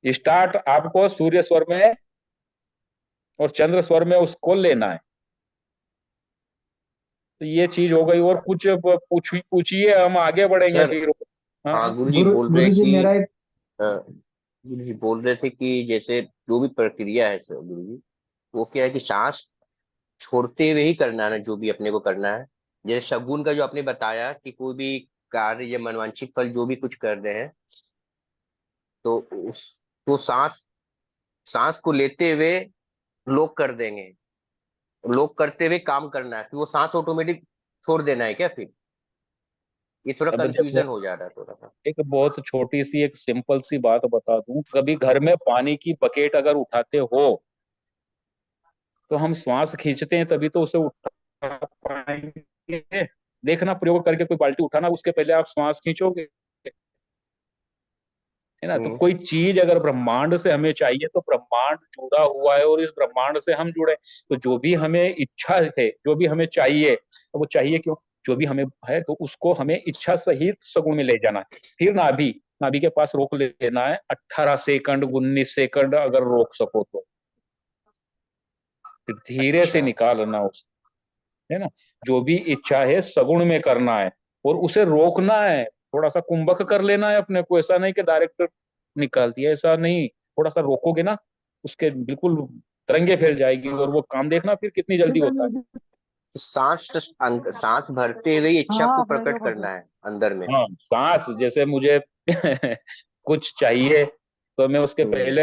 स्टार्ट आपको सूर्य स्वर में और चंद्र स्वर में उसको लेना है। तो ये चीज हो गई। और कुछ पूछिए, हम आगे बढ़ेंगे सर, फिर। हाँ हाँ, गुरु जी बोल रहे गुरु जी कि मेरा एक गुरु जी बोल रहे थे कि जैसे जो भी प्रक्रिया है सर गुरु जी, वो क्या है कि सांस छोड़ते हुए ही करना है ना, जो भी अपने को करना है। जैसे शगुन का जो आपने बताया कि कोई भी कार्य या मनवांछित फल जो भी कुछ कर रहे हैं, तो उस तो सांस सांस को लेते हुए लोग कर देंगे, लोग करते हुए काम करना है, फिर वो सांस ऑटोमेटिक छोड़ देना है क्या फिर? ये थोड़ा अब देखो, कंफ्यूजन हो जा रहा है थोड़ा सा। एक बहुत छोटी सी एक सिंपल सी बात बता दूं। कभी घर में पानी की बकेट अगर उठाते हो तो हम श्वास खींचते हैं तभी तो उसे उठा पाएंगे। देखना, प्रयोग करके कोई बाल्टी उठाना, उसके पहले आप श्वास खींचोगे, है ना। तो हम्म। कोई चीज अगर ब्रह्मांड से हमें चाहिए तो ब्रह्मांड जुड़ा हुआ है और इस ब्रह्मांड से हम जुड़े। तो जो भी हमें इच्छा है, जो भी हमें चाहिए, तो वो चाहिए क्यों, जो भी हमें है तो उसको हमें इच्छा सहित सगुण में ले जाना है। फिर नाभि नाभि के पास रोक लेना है 18 सेकंड 19 सेकंड, अगर रोक सको तो फिर धीरे से अच्छा। निकालना उसे, है ना। जो भी इच्छा है सगुण में करना है और उसे रोकना है। थोड़ा सा कुंभक कर लेना है अपने को, ऐसा नहीं कि डायरेक्ट निकाल दिया, ऐसा नहीं। थोड़ा सा रोकोगे ना, उसके बिल्कुल तरंगे फैल जाएगी और वो काम देखना फिर कितनी जल्दी होता है। तो सांस भरते हुए ही इच्छा को हाँ प्रकट प्रयोग होता करना है। है अंदर में। हाँ, सांस जैसे मुझे कुछ चाहिए तो मैं उसके हम्म। पहले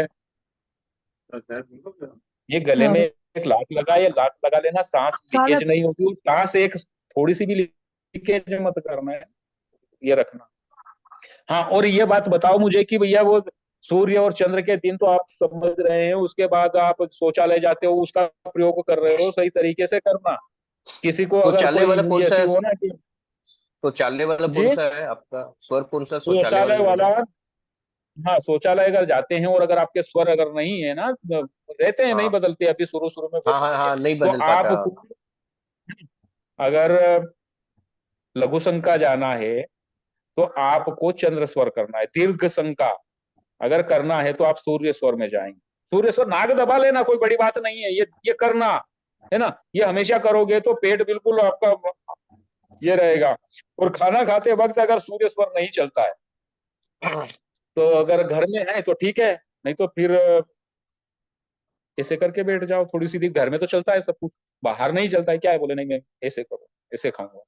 ये गले में और एक लात लगा, ये लात लगा लेना, सांस लीकेज कालक नहीं होगी। सांस एक थोड़ी सी भी लीकेज मत करना है, ये रखना। हाँ, और ये बात बताओ मुझे कि भैया वो सूर्य और चंद्र के दिन तो आप समझ रहे हैं, उसके बाद आप शौचालय जाते हो, उसका प्रयोग कर रहे हो, सही तरीके से करना। किसी को तो अगर चालने वाला कोई कौन सा ऐसी है? हो ना कि तो चालने वाला जी, कौन सा है आपका स्वर, कौन सा शौचालय वाला शौचालय जो बोला? वाला, हाँ शौचालय अगर जाते हैं और अगर आपके स्वर अगर नहीं है ना, रहते हैं नहीं हाँ बदलते, अभी शुरू शुरू में हाँ हाँ बदलेंगे, हाँ, नहीं तो बदल आप पाता। अगर लघु संका जाना है तो आपको चंद्र स्वर करना है। दीर्घ संका अगर करना है तो आप सूर्य स्वर में जाएंगे। सूर्य स्वर नाक दबा लेना, कोई बड़ी बात नहीं है, ये करना, है ना। ये हमेशा करोगे तो पेट बिल्कुल आपका ये रहेगा। और खाना खाते वक्त अगर सूर्य स्वर नहीं चलता है तो अगर घर में है तो ठीक है, नहीं तो फिर ऐसे करके बैठ जाओ थोड़ी सी देर। घर में तो चलता है सब कुछ, बाहर नहीं चलता है, क्या है, बोले नहीं मैं ऐसे करो, ऐसे खाऊंगा,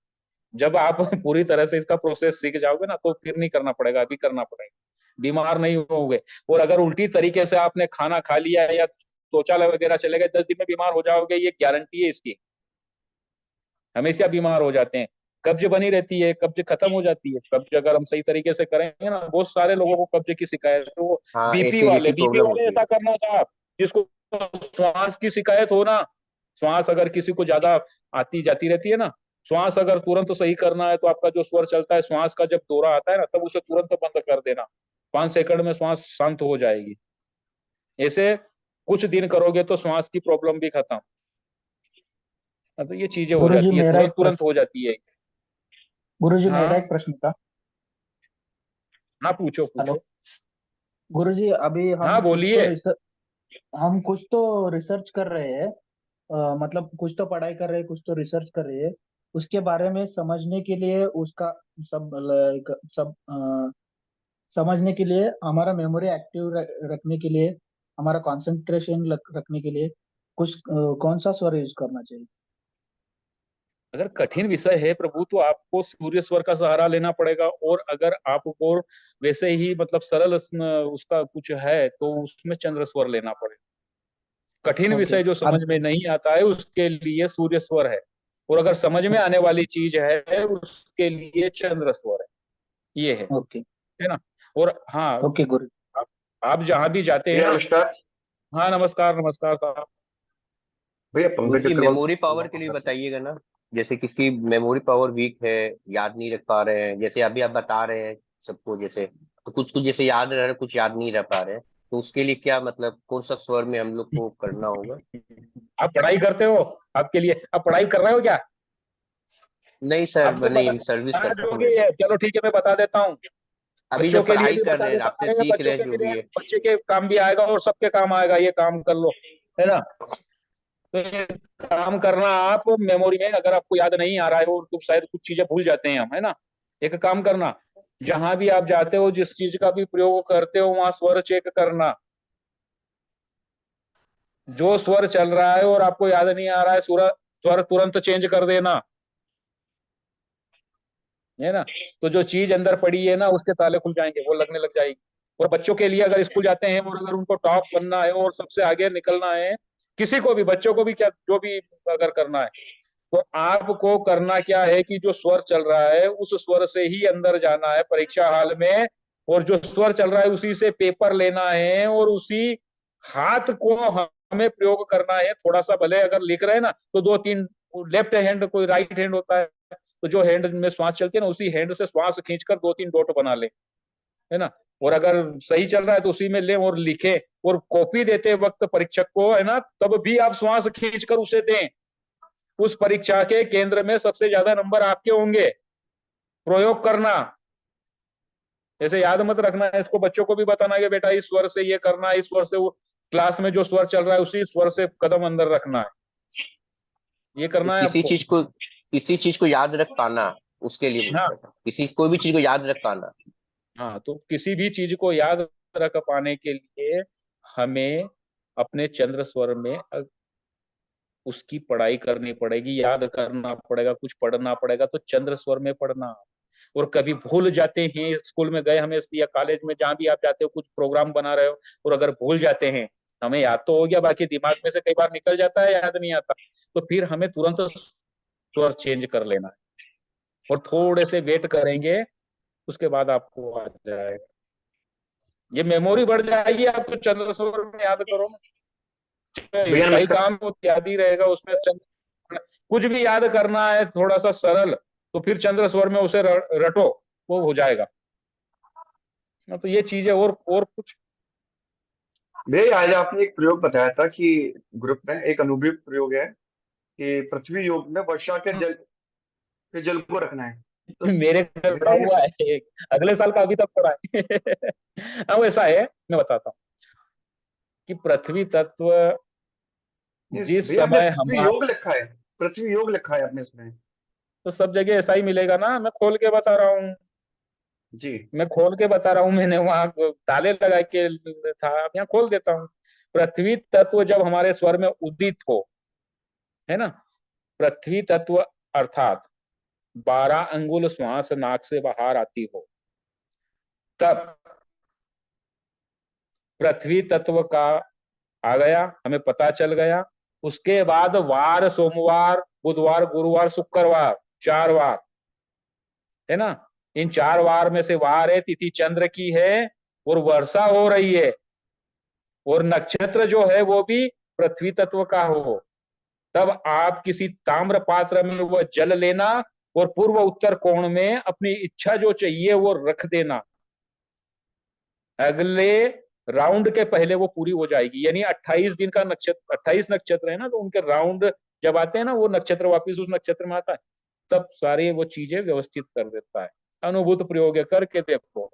जब आप पूरी तरह से इसका प्रोसेस सीख जाओगे ना तो फिर नहीं करना पड़ेगा, अभी करना पड़ेगा, बीमार नहीं होगे। और अगर उल्टी तरीके से आपने खाना खा लिया या शौचालय वगैरह चले गए, 10 दिन में बीमार हो जाओगे, ये गारंटी है इसकी। हमेशा बीमार हो जाते हैं, कब्ज बनी रहती है, कब्ज खत्म हो जाती है। कब्ज अगर हम सही तरीके से करेंगे ना, बहुत सारे लोगों को कब्ज की शिकायत है, वो हाँ, बीपी एसिडिटी बीपी प्रॉब्लम वाले होती है। ऐसा करना साहब, जिसको श्वास की शिकायत हो ना, श्वास अगर किसी को ज्यादा आती जाती रहती है ना, श्वास अगर तुरंत सही करना है तो आपका जो स्वर चलता है, श्वास का जब दौरा आता है ना, तब उसे तुरंत बंद कर देना, 5 सेकंड में श्वास शांत हो जाएगी। ऐसे कुछ दिन करोगे तो श्वास की प्रॉब्लम भी खत्म। तो ये चीजें हो गुरुजी जाती है, मेरा तुरंत एक तुरंत प्रश्न हो जाती है। गुरुजी मेरा हाँ एक प्रश्न था। हाँ, पूछो हेलो पूछो। गुरुजी, अभी हाँ बोलिए। हम कुछ तो रिसर्च कर रहे हैं, मतलब कुछ तो पढ़ाई कर रहे हैं, कुछ तो रिसर्च कर रहे हैं। उसके बारे में समझने के लिए उसका सब लाइक सब समझने के लिए, हमारा मेमोरी एक्टिव रखने के लिए, हमारा कंसंट्रेशन रखने के लिए कुछ कौन सा स्वर यूज करना चाहिए? अगर कठिन विषय है प्रभु तो आपको सूर्य स्वर का सहारा लेना पड़ेगा, और अगर आपको वैसे ही मतलब सरल उसका कुछ है तो उसमें चंद्र स्वर लेना पड़ेगा। कठिन ओके। विषय जो समझ अब में नहीं आता है उसके लिए सूर्य स्वर है, और अगर समझ में आने वाली चीज है उसके लिए चंद्र स्वर है। ये ओके। है ना। और हाँ, ओके गुरु। आप, आप जहां भी जाते हैं भैया ना। नमस्कार। हाँ नमस्कार, नमस्कार साहब। भैया पंकज गुरुजी अग्रवाल मेमोरी बोल रहा पावर हूँ के लिए पटना से। बताइएगा ना। जैसे किसकी मेमोरी पावर वीक है, याद नहीं रख पा रहे हैं, जैसे अभी आप बता रहे हैं सबको, जैसे तो कुछ कुछ जैसे याद रह रहा है, कुछ याद नहीं रह पा रहे हैं, तो उसके लिए क्या मतलब कौन सा स्वर में हम लोग को करना होगा? आप पढ़ाई करते हो, आपके लिए आप पढ़ाई कर रहे हो क्या? नहीं सर, आपको मैंने पता सर्विस है करता जो हूँ मैं भी तो। है, चलो ठीक है, मैं बता देता हूँ। अभी बच्चों जब के लिए पढ़ाई भी कर बता रहे हैं, देता आपसे हूँ, सीख बच्चों रहे हैं के जो लिए, भी है। बच्चे के काम भी आएगा और सबके काम आएगा, ये काम कर लो, है ना। तो ये काम करना आप मेमोरी में, अगर आपको याद नहीं आ रहा है और तो शायद कुछ चीजें भूल जाते हैं हम, है ना। एक काम करना, जहां भी आप जाते हो, जिस चीज का भी प्रयोग करते हो, वहां स्वर चेक करना। जो स्वर चल रहा है और आपको याद नहीं आ रहा है, स्वर तुरंत चेंज कर देना, है ना। तो जो चीज अंदर पड़ी है ना, उसके ताले खुल जाएंगे, वो लगने लग जाएगी। और बच्चों के लिए अगर स्कूल जाते हैं और अगर उनको टॉप बनना है और सबसे आगे निकलना है, किसी को भी, बच्चों को भी, क्या जो भी अगर करना है, तो आपको करना क्या है कि जो स्वर चल रहा है उस स्वर से ही अंदर जाना है परीक्षा हाल में, और जो स्वर चल रहा है उसी से पेपर लेना है, और उसी हाथ को हमें प्रयोग करना है। थोड़ा सा भले अगर लिख रहे हैं ना तो 2-3, लेफ्ट हैंड कोई राइट हैंड होता है, तो जो हैंड में श्वास चलती है ना, उसी हैंड से श्वास खींचकर 2-3 डॉट बना ले, है ना। और अगर सही चल रहा है तो उसी में ले और लिखे, और कॉपी देते वक्त परीक्षक को, है ना, तब भी आप श्वास खींचकर उसे दें। उस परीक्षा के केंद्र में सबसे ज्यादा नंबर आपके होंगे। प्रयोग करना, ऐसे याद मत रखना है, इसको बच्चों को भी बताना है कि बेटा इस स्वर से ये करना है, इस स्वर से वो, क्लास में जो स्वर चल रहा है उसी स्वर से कदम अंदर रखना है, ये तो करना है आपको। किसी चीज को याद रख पाना, उसके लिए हाँ पूछ रहा था, किसी कोई भी चीज को याद रख पाना। हाँ, तो किसी भी चीज को याद रख पाने के लिए हमें अपने चंद्र स्वर में उसकी पढ़ाई करनी पड़ेगी, याद करना पड़ेगा, कुछ पढ़ना पड़ेगा, तो चंद्र स्वर में पढ़ना। और कभी भूल जाते हैं, स्कूल में गए हमें या कॉलेज में, जहां भी आप जाते हो, कुछ प्रोग्राम बना रहे हो, और अगर भूल जाते हैं, हमें याद तो हो गया, बाकी दिमाग में से कई बार निकल जाता है, याद नहीं आता, तो फिर हमें तुरंत स्वर चेंज कर लेना है, और थोड़े से वेट करेंगे, उसके बाद आपको आ जाएगा, ये मेमोरी बढ़ जाएगी आपको। चंद्र स्वर में याद करो ना, भैया कई नमस्कार। काम तो याद ही रहेगा उसमें। कुछ भी याद करना है थोड़ा सा सरल, तो फिर चंद्र स्वर में उसे रटो, वो हो जाएगा। तो ये चीजें, और कुछ। भैया आज आपने एक प्रयोग बताया था कि ग्रुप में एक अनुभवी प्रयोग है कि पृथ्वी योग में वर्षा के जल को रखना है। तो मेरे घर पड़ा भैया हुआ है एक, अगले साल का अभी तक पड़ा है। हाँ वैसा है, मैं बताता हूँ कि पृथ्वी तत्व जिस भैया आपने समय पृथ्वी हमारे, योग लिखा है, पृथ्वी योग लिखा है आपने इसमें। तो सब जगह ऐसा ही मिलेगा ना, मैं खोल के बता रहा हूँ, जी मैं खोल के बता रहा हूँ, मैंने वहां ताले लगा के था, अब यहाँ खोल देता हूँ। पृथ्वी तत्व जब हमारे स्वर में उदित हो, है ना, पृथ्वी तत्व अर्थात 12 अंगुल श्वास नाक से बाहर आती हो, तब पृथ्वी तत्व का आ गया, हमें पता चल गया। उसके बाद वार, सोमवार, बुधवार, गुरुवार, शुक्रवार, 4 वार है ना। इन 4 वार में से वार है, तिथि चंद्र की है और वर्षा हो रही है, और नक्षत्र जो है वो भी पृथ्वी तत्व का हो, तब आप किसी ताम्र पात्र में वो जल लेना और पूर्व उत्तर कोण में अपनी इच्छा जो चाहिए वो रख देना। अगले राउंड के पहले वो पूरी हो जाएगी। यानी 28 दिन का नक्षत्र, 28 नक्षत्र है ना, तो उनके राउंड जब आते हैं ना, वो नक्षत्र वापिस उस नक्षत्र में आता है, तब सारी वो चीजें व्यवस्थित कर देता है। अनुभूत प्रयोग करके देखो,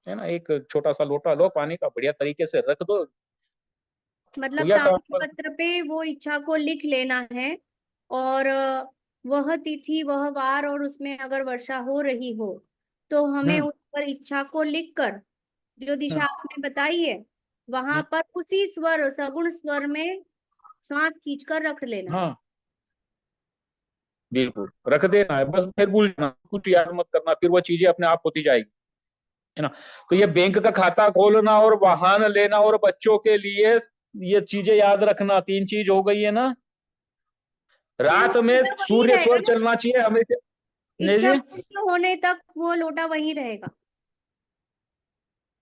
है ना। एक छोटा सा लोटा लो पानी का, बढ़िया तरीके से रख दो, मतलब हुआ काम। ताम्रपत्र पे वो इच्छा को लिख लेना है, और वह तिथि, वह वार, और उसमें अगर वर्षा हो रही हो तो हमें उस पर इच्छा को लिखकर जो दिशा आपने बताई है वहां पर उसी स्वर, सगुण स्वर में सांस खींचकर रख लेना। हाँ बिल्कुल, रख देना है बस, फिर भूल जाना, कुछ याद मत करना, फिर वो चीजें अपने आप होती जाएगी, है ना। तो ये बैंक का खाता खोलना और वाहन लेना और बच्चों के लिए ये चीजें याद रखना, 3 चीज हो गई है ना। रात में लोटा वहीं सूर्य रहेगा स्वर ना? चलना चाहिए हमेशा। नहीं इच्छा जी, पूर्ण होने तक वो लोटा वहीं रहेगा।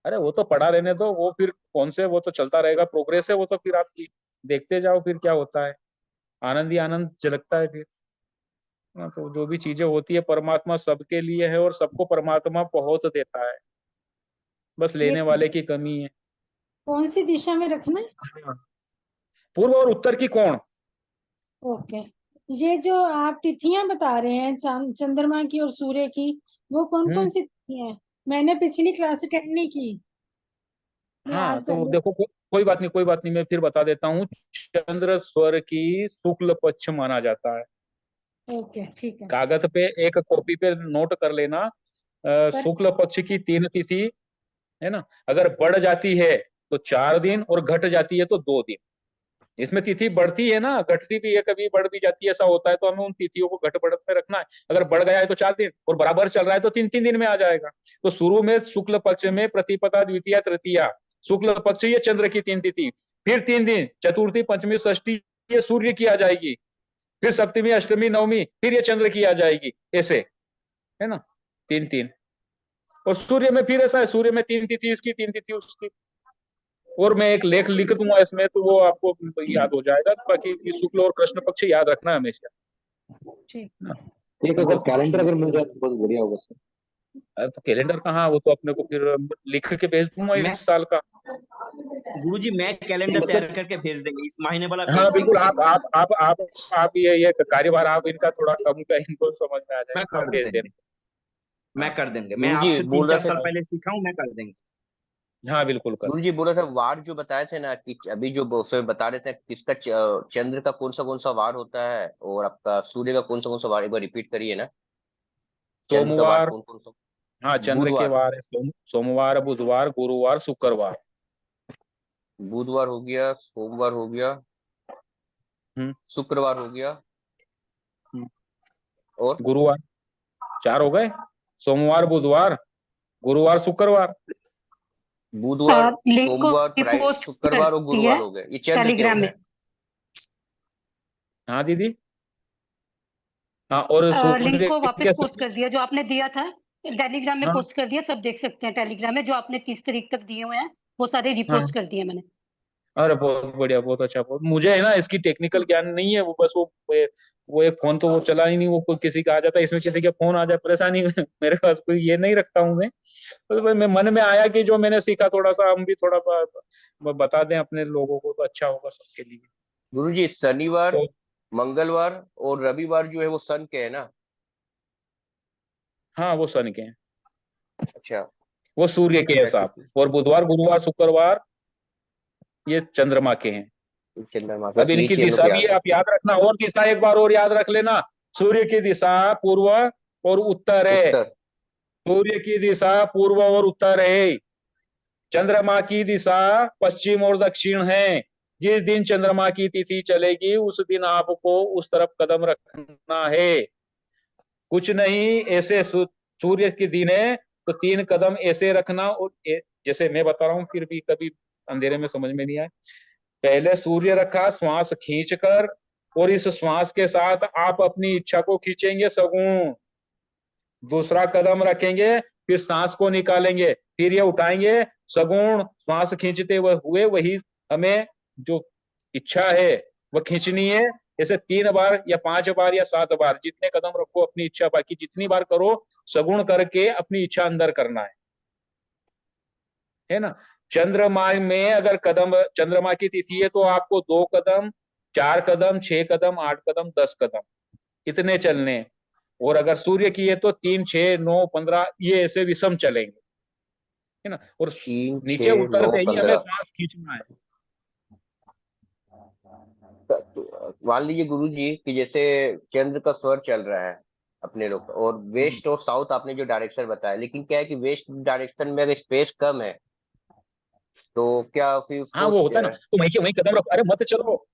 अरे वो तो पड़ा रहने दो, वो फिर कौन से, वो तो चलता रहेगा, प्रोग्रेस है वो तो, फिर आप देखते जाओ फिर क्या होता है, आनंद ही आनंद झलकता है फिर। हाँ, तो जो भी चीजें होती है परमात्मा सबके लिए है और सबको परमात्मा बहुत देता है, बस ये लेने वाले की कमी है। कौन सी दिशा में रखना है? हाँ, पूर्व और उत्तर की कोण। ओके। ये जो आप तिथियां बता रहे हैं चंद्रमा की और सूर्य की, वो कौन कौन सी तिथियां हैं? मैंने पिछली क्लास अटेंड नहीं की, मैं हाँ आज तो पहले। देखो, कोई बात नहीं, कोई बात नहीं, मैं फिर बता देता हूँ। चंद्र स्वर की शुक्ल पक्ष माना जाता है। ओके ठीक है। कागज पे एक कॉपी पे नोट कर लेना, शुक्ल पक्ष की 3 तिथि है ना। अगर बढ़ जाती है तो 4 दिन और घट जाती है तो 2 दिन। इसमें तिथि बढ़ती है ना, घटती भी है, कभी बढ़ भी जाती है, ऐसा होता है, तो हमें उन तिथियों को घट बढ़त में रखना है। अगर बढ़ गया है तो 4 दिन, और बराबर चल रहा है तो 3-3 दिन में आ जाएगा। तो शुरू में शुक्ल पक्ष में प्रतिपदा, द्वितीया, तृतीया, शुक्ल पक्ष ये चंद्र की 3 तिथि, फिर 3 दिन चतुर्थी, पंचमी, षष्ठी ये सूर्य की आ जाएगी, फिर सप्तमी, अष्टमी, नवमी फिर ये चंद्र की आ जाएगी, ऐसे है ना, 3-3। और सूर्य में फिर ऐसा है, सूर्य में 3 तिथि इसकी, 3 तिथि उसकी। और मैं एक लेख लिख दूंगा इसमें, तो वो आपको याद हो जाएगा। बाकी शुक्ल और कृष्ण पक्ष याद रखना हमेशा। ठीक। एक अगर कैलेंडर अगर मिल जाए तो बहुत बढ़िया होगा सर। तो कैलेंडर कहाँ, वो तो अपने को फिर लिख के भेज दूंगा मैं इस साल का। गुरुजी मैं कैलेंडर तैयार करके भेज देंगे, इस महीने वाला हाँ भेज बिल्कुल, देंगे। आप ये कार्यभार आप इनका थोड़ा कम का, इनको समझ में आ मैं जाएगा, आप कर भेज देंगे, देना। मैं कर देंगे, मैं गुरुजी आपसे बोल रहे 3-4 थे साल ना, पहले सीखा हूँ, मैं कर देंगे। हाँ बिल्कुल कर। गुरुजी बोल रहे थे वार जो बताए थे ना, कि अभी जो सर बता रहे थे किसका चंद्र का कौन सा वार होता है और आपका सूर्य का कौन सा वार, एक बार रिपीट करिए ना। चंद्र का वार सोमवार, कौन कौन सा? हाँ चंद्र के बुधवार, वार है, सोमवार, बुधवार, गुरुवार, शुक्रवार। बुधवार हो गया, सोमवार हो गया, शुक्रवार हो गया, और गुरुवार, 4 हो गए। सोमवार, बुधवार, गुरुवार, शुक्रवार। बुधवार, लिंक को सोमवार, फ्राइडे, पोस्ट शुक्रवार और कर गुरुवार दिया हो गए, ये चंद्र के हो टेलीग्राम गए। में। हाँ दीदी, हाँ। और लिंक सूर्य को वापस के पोस्ट कर दिया जो आपने दिया था, टेलीग्राम में हाँ पोस्ट कर दिया, सब देख सकते हैं टेलीग्राम में, जो आपने 30 तारीख तक दिए हुए हैं वो सारे हाँ। रिपोस्ट कर दिए मैंने। अरे बहुत बढ़िया, बहुत अच्छा। बहुत, मुझे है ना इसकी टेक्निकल ज्ञान नहीं है, वो बस वो एक फोन तो वो चला ही नहीं, वो कोई किसी का आ जाता है, इसमें किसी का फोन आ जाए परेशानी मेरे पास कोई ये नहीं रखता हूँ मैं। तो मैं मन में आया कि जो मैंने सीखा थोड़ा सा हम भी थोड़ा बता दें अपने लोगों को, तो अच्छा होगा सबके लिए। गुरुजी शनिवार, तो मंगलवार और रविवार जो है वो सन के है ना? हाँ वो सन के हैं, अच्छा, वो सूर्य के हैं साहब। और बुधवार, गुरुवार, शुक्रवार ये चंद्रमा के हैं। चंद्रमा, अब बस ये इनकी चीज हम लोग दिशा को भी याद है। आप याद रखना, और दिशा एक बार और याद रख लेना। सूर्य की दिशा पूर्व और उत्तर है, उत्तर, सूर्य की दिशा पूर्व और उत्तर है। चंद्रमा की दिशा पश्चिम और दक्षिण है। जिस दिन चंद्रमा की तिथि चलेगी उस दिन आपको उस तरफ कदम रखना है। कुछ नहीं, ऐसे सूर्य के दिन है तो 3 कदम ऐसे रखना। और जैसे मैं बता रहा हूँ, फिर भी कभी अंधेरे में समझ में नहीं आए। पहले सूर्य रखा, श्वास खींचकर, और इस श्वास के साथ आप अपनी इच्छा को खींचेंगे सगुण। दूसरा कदम रखेंगे, फिर सांस को निकालेंगे, फिर ये उठाएंगे सगुण। श्वास खींचते हुए वही हमें जो इच्छा है वह खींचनी है। ऐसे 3 बार या 5 बार या 7 बार, जितने कदम रखो अपनी इच्छा, बाकी जितनी बार करो सगुण करके अपनी इच्छा अंदर करना है ना। चंद्रमा में अगर चंद्रमा की तिथि है तो आपको 2 कदम, 4 कदम, 6 कदम, 8 कदम, 10 कदम इतने चलने हैं। और अगर सूर्य की है तो 3, 6, 9, 15 ये ऐसे विषम चलेंगे, है ना। और 3, नीचे 6, 9, उतरते ही हमें 15। श्वास खींचना है। मान लीजिए गुरुजी कि जैसे चंद्र का स्वर चल रहा है अपने लोग, और वेस्ट और साउथ आपने जो डायरेक्शन बताया, लेकिन क्या है कि वेस्ट डायरेक्शन में अगर स्पेस कम है तो क्या फिर हाँ उसको वो होता है ना, तो वहीं कदम रखो। अरे मत चलो,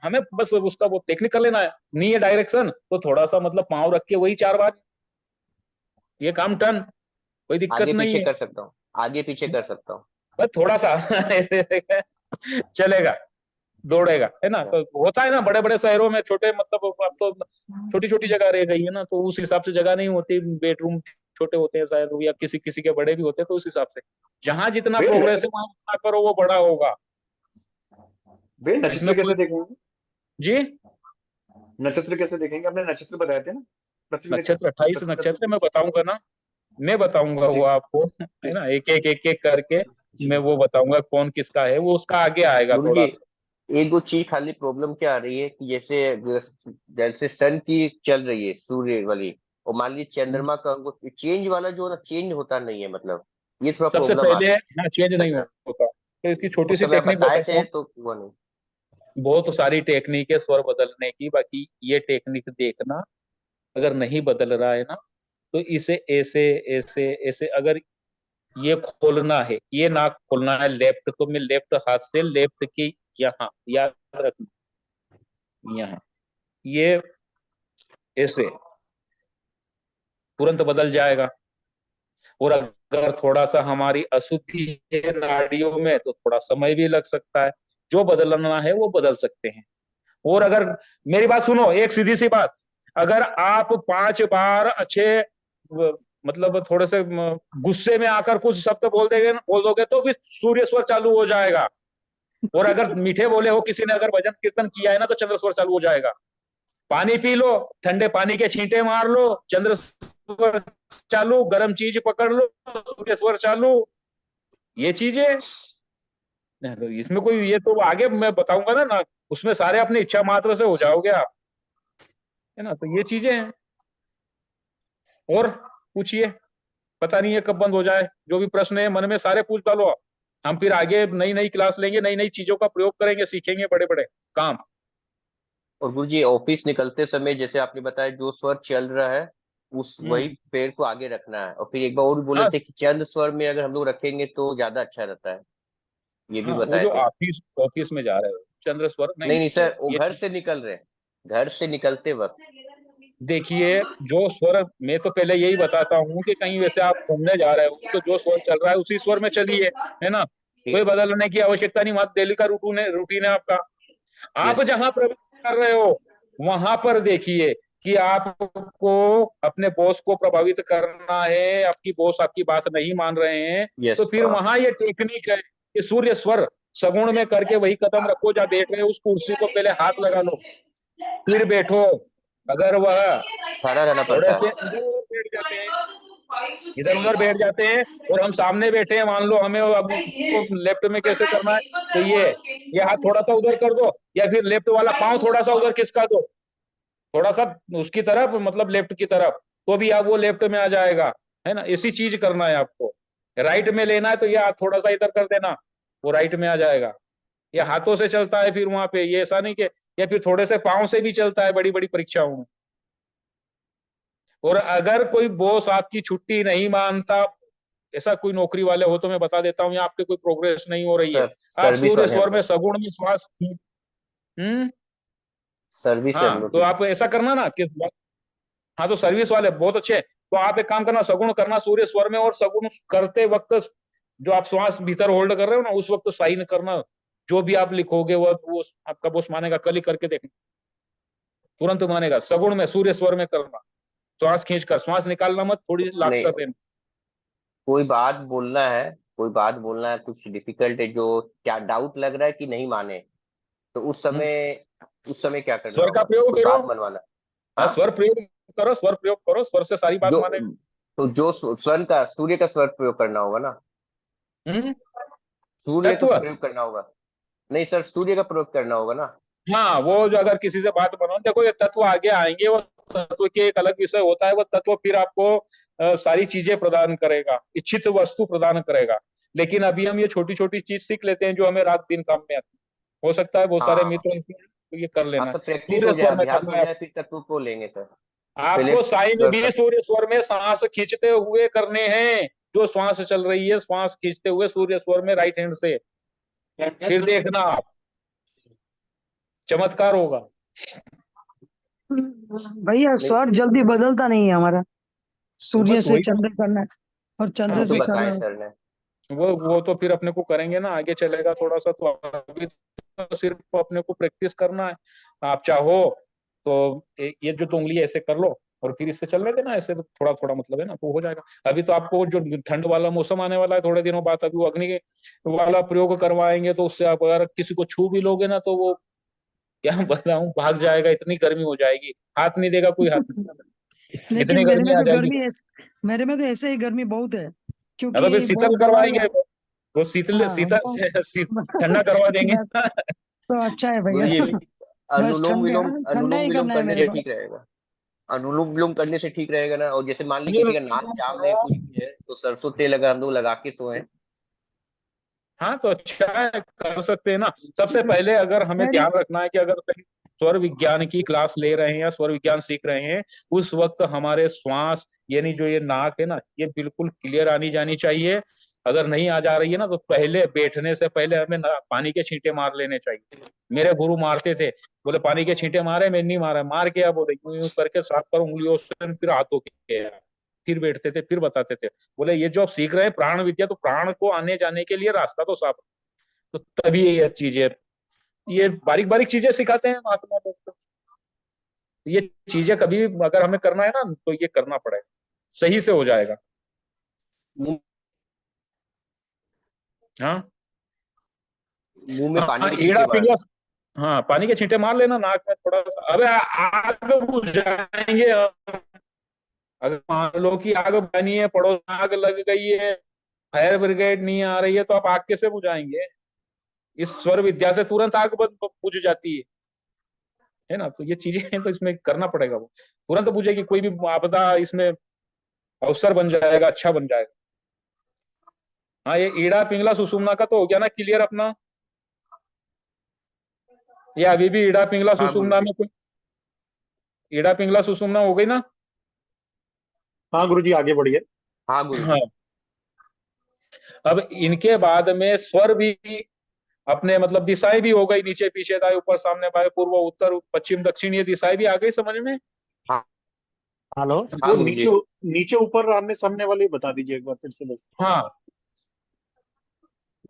हमें बस उसका वो टेक्निक कर लेना है। नहीं है डायरेक्शन तो थोड़ा सा मतलब पांव रख के वही 4 बार, ये काम टन, कोई दिक्कत आगे नहीं पीछे है। कर सकता हूँ, आगे पीछे कर सकता हूँ। बस थोड़ा सा चलेगा, दौड़ेगा, है ना। अच्छा, तो होता है ना बड़े बड़े शहरों में, छोटे मतलब अब तो छोटी छोटी जगह रह गई है ना, तो उस हिसाब से जगह नहीं होती, बेडरूम छोटे होते हैं शायद, या किसी किसी के बड़े भी होते हैं, तो उस हिसाब से जहां जितना वे प्रोग्रेस है नक्षत्र वहां उतना करो, वो बड़ा होगा। वे इसमें नक्षत्र कोई कैसे देखेंगे? जी, नक्षत्र कैसे देखेंगे? आपने नक्षत्र बताए थे ना, पृथ्वी नक्षत्र 28 पृथ्वी नक्षत्र नक्षत्र मैं कौन बताऊंगा ना, मैं बताऊंगा सी? वो जी आपको, है जी ना, एक एक करके जी मैं वो बताऊंगा कौन किसका है, वो उसका आगे आएगा गुरु जी। थोड़ा सा। एक दो चीज खाली प्रॉब्लम क्या आ रही है कि जैसे सन की चल रही है सूर्य वाली, और मान लीजिए चंद्रमा का चेंज वाला जो ना चेंज होता नहीं है, मतलब ये थोड़ा सबसे प्रॉब्लम आ पहले रही है। ना चेंज नहीं होता, तो इसकी छोटी उस सी समय आप टेक्निक बताए बताता थे हूँ। तो हुआ नहीं। बहुत सारी टेक्निक है स्वर बदलने की, बाकी ये टेक्निक देखना, अगर नहीं बदल रहा है ना तो इसे ऐसे ऐसे ऐसे, अगर ये खोलना है, ये नाक खोलना है लेफ्ट, तो मैं लेफ्ट हाथ से लेफ्ट की यहाँ, याद रखना, यहाँ ये ऐसे तुरंत बदल जाएगा। और अगर थोड़ा सा हमारी अशुद्धि है नाड़ियों में तो थोड़ा समय भी लग सकता है, जो बदलना है वो बदल सकते हैं। और अगर मेरी बात सुनो, एक सीधी सी बात, अगर आप 5 बार अच्छे मतलब थोड़े से गुस्से में आकर कुछ शब्द बोल दोगे तो भी सूर्य स्वर चालू हो जाएगा। और अगर मीठे बोले हो, किसी ने अगर भजन कीर्तन किया है ना, तो चंद्र स्वर चालू हो जाएगा। पानी पी लो, ठंडे पानी के छींटे मार लो, चंद्र स्वर चालू, गर्म चीज पकड़ लो, सूर्य स्वर चालू। ये चीजें तो इसमें कोई, ये तो आगे मैं बताऊंगा ना, उसमें सारे अपनी इच्छा मात्र से हो जाओगे आप, है ना। तो ये चीजें हैं। और पूछिए, पता नहीं है कब बंद हो जाए, जो भी प्रश्न है मन में सारे पूछ डालो आप। हम फिर आगे नई नई क्लास लेंगे, नई नई चीजों का प्रयोग करेंगे, सीखेंगे बड़े बड़े काम। और गुरु जी ऑफिस निकलते समय जैसे आपने बताया जो स्वर चल रहा है उस वही पैर को आगे रखना है, और फिर एक बार और भी बोले हाँ थे कि चंद्र स्वर में अगर हम लोग रखेंगे तो ज्यादा अच्छा रहता है, ये भी हाँ, वो बताए जो थे। ऑफिस ऑफिस में जा रहे हो चंद्र स्वर नहीं, नहीं नहीं सर, वो ये घर से निकल रहे हैं, घर से निकलते वक्त। देखिए, जो स्वर मैं तो पहले यही बताता हूँ कि कहीं वैसे आप घूमने जा रहे हो तो जो स्वर चल रहा है उसी स्वर में चलिए, है ना। कोई ठीक। बदलने की आवश्यकता नहीं, वहां डेली का रूटीन है आपका। आप यस। जहां प्रवेश कर रहे हो वहां पर देखिए कि आपको अपने बॉस को प्रभावित करना है, आपकी बॉस आपकी बात नहीं मान रहे हैं, तो यस। फिर वहां ये टेक्निक है कि सूर्य स्वर सगुण में करके वही कदम रखो, जहां बैठ रहे हो उस कुर्सी को पहले हाथ लगा लो, फिर बैठो। अगर वह खड़ा रहना थोड़े पड़ता से है। इधर उधर बैठ जाते हैं और हम सामने बैठे हैं, मान लो, हमें अब उसको लेफ्ट में कैसे करना है, तो ये हाथ थोड़ा सा उधर कर दो, या फिर लेफ्ट वाला पांव थोड़ा सा उधर खिसका दो, थोड़ा सा उसकी तरफ, मतलब लेफ्ट की तरफ, तो भी आप वो लेफ्ट में आ जाएगा, है ना। इसी चीज करना है आपको। राइट में लेना है तो ये हाथ थोड़ा सा इधर कर देना, वो राइट में आ जाएगा। ये हाथों से चलता है फिर वहां पे, ये ऐसा नहीं कि, या फिर थोड़े से पांव से भी चलता है बड़ी बड़ी परीक्षाओं में। और अगर कोई बॉस आपकी छुट्टी नहीं मानता, ऐसा कोई नौकरी वाले हो तो मैं बता देता हूँ, यहाँ आपके कोई प्रोग्रेस नहीं हो रही है। सर आप सर्विस सूर्य वाले हैं स्वर हम में लोग, सगुण में श्वास सर्विस है हम हाँ लोग तो की। आप ऐसा करना ना कि हाँ तो सर्विस वाले बहुत अच्छे हैं। तो आप एक काम करना, सगुण करना सूर्य स्वर में, और सगुण करते वक्त जो आप श्वास भीतर होल्ड कर रहे हो ना, उस वक्त साइन करना। जो भी आप लिखोगे वो आपका बॉस मानेगा, कल ही करके देखना, तुरंत मानेगा। सगुण में सूर्य स्वर में करना, श्वास खींचकर, श्वास निकालना मत, थोड़ी लाग नहीं, कर देना। कोई बात बोलना है, कोई बात बोलना है, कुछ डिफिकल्ट है जो क्या डाउट लग रहा है कि नहीं माने, तो उस समय क्या करना स्वर का होगा, प्रयोग कोई करो। बात मनवाना है? हाँ, हाँ, स्वर प्रयोग करो, स्वर प्रयोग करो, स्वर से सारी बात जो मानेगा। तो जो स्वर्ण का सूर्य का स्वर प्रयोग करना होगा ना, हम्म सूर्य का तत्व। प्रयोग करना होगा। नहीं सर, सूर्य का प्रयोग करना होगा ना। हाँ, वो जो अगर किसी से बात बनाओ, देखो ये तत्व आगे आएंगे, वो तत्व के एक अलग विषय होता है। वो तत्व फिर आपको सारी चीजें प्रदान करेगा, इच्छित वस्तु प्रदान करेगा। लेकिन अभी हम ये छोटी छोटी चीज सीख लेते हैं जो हमें रात दिन काम में आती है। हो सकता है बहुत सारे हाँ मित्र इसमें, तो ये कर हाँ लेना है। सर, प्रैक्टिस सूर्य हो जाए, स्वर में अभ्यास करना हो है जाए, फिर तत्व को लेंगे सर। पहले आपको। साइन स्वर भी का। सूर्य स्वर में सांस खींचते हुए करने हैं। जो श्वास चल रही है, श्वास खींचते हुए सूर्य स्वर में राइट हैंड से, फिर देखना आप, चमत्कार होगा। भैया नहीं, स्वर जल्दी बदलता नहीं है हमारा, तो सूर्य बस से वही तो। चंद्र करना है और हाँ चंद्र वो तो से तो बताएं सर। सर ने। वो तो फिर अपने को करेंगे ना, आगे चलेगा थोड़ा सा। तो अभी तो सिर्फ अपने को प्रैक्टिस करना है। आप चाहो तो ये जो तो उंगली ऐसे कर लो, और फिर इससे चलने देना ऐसे, तो थोड़ा थोड़ा मतलब है ना, तो हो जाएगा। अभी तो आपको जो ठंड वाला मौसम आने वाला है थोड़े दिनों बाद, अभी वो अग्नि वाला प्रयोग करवाएंगे, तो उससे आप अगर किसी को छू भी लोगे ना, तो वो क्या बताऊं, भाग जाएगा। इतनी गर्मी हो जाएगी, हाथ नहीं देगा कोई, हाथ नहीं, लेकिन इतनी मेरे गर्मी में आ तो जाएगी। गर्मी मेरे में तो ऐसे ही गर्मी बहुत है, या तो फिर क्योंकि शीतल बहुत दवाई करवाएंगे, वो शीतल हाँ शीतल ठंडा करवा देंगे। बस तो अच्छा है भैया। गुरु जी, बस अनुलोम ठंडे विलोम, ठंडा ही करना है करने मेरे से को। ठीक रहेगा। अनुलोम विलोम करने से ठीक रहेगा ना। और जैसे मान ली किसी का नाक जाम है, कुछ भी है, तो सरसों तेल अगर हम लोग लगा के सोए। हाँ तो अच्छा है, कर सकते हैं ना। सबसे पहले अगर हमें मेरी ध्यान रखना है कि अगर कहीं स्वर विज्ञान की क्लास ले रहे हैं या स्वर विज्ञान सीख रहे हैं, उस वक्त हमारे श्वास, यानी जो ये नाक है ना, ये बिल्कुल क्लियर आनी जानी चाहिए। अगर नहीं आ जा रही है ना, तो पहले बैठने से पहले हमें पानी के छींटे मार लेने चाहिए। मेरे गुरु मारते थे, बोले पानी के छींटे मारे, मैं नहीं मारा, मार के बोले यूं यूं करके साफ करो उंगलियों से, फिर हाथों के, फिर बैठते थे, फिर बताते थे। बोले ये जो आप सीख रहे हैं प्राण विद्या, तो प्राण को आने जाने के लिए रास्ता तो साफ, तो तभी ये चीजें, ये बारीक बारीक चीजें सिखाते हैं महात्मा लोग तो। ये चीजें कभी भी अगर हमें करना है ना, तो ये करना पड़ेगा, सही से हो जाएगा। मुंह हाँ मुंह में पानी हाँ, के एड़ा छींटे मारना। पिघला। हाँ, पानी के छींटे मार लेना नाक में थोड़ा सा। अबे आग बुझ जाएंगे हम। अगर मान लो कि आग बनी है, पड़ोस में आग लग गई है, फायर ब्रिगेड नहीं आ रही है, तो आप आग कैसे बुझाएंगे? इस स्वर विद्या से तुरंत आग बुझ जाती है ना। तो ये चीजें हैं, तो इसमें करना पड़ेगा। वो तुरंत बुझेगी, कोई भी आपदा इसमें अवसर बन जाएगा, अच्छा बन जाएगा। हाँ, ये ईड़ा पिंगला सुषुम्ना का तो हो गया ना क्लियर अपना। ये अभी भी ईड़ा पिंगला हाँ गुरु सुषुम्ना जी। में कोई, ईड़ा पिंगला सुषुम्ना हो गई ना। हाँ गुरु जी, आगे बढ़िए। हाँ गुरु हाँ, जी। अब इनके बाद में स्वर भी अपने मतलब दिशाएं भी हो गई, नीचे पीछे दाएं ऊपर सामने बाएं पूर्व उत्तर पश्चिम दक्षिण, ये दिशाएं भी आ गई समझ में। हाँ हेलो, हाँ वो गुरु जी। नीचे नीचे ऊपर आमने सामने वाले बता दीजिए एक बार फिर से बस। हाँ,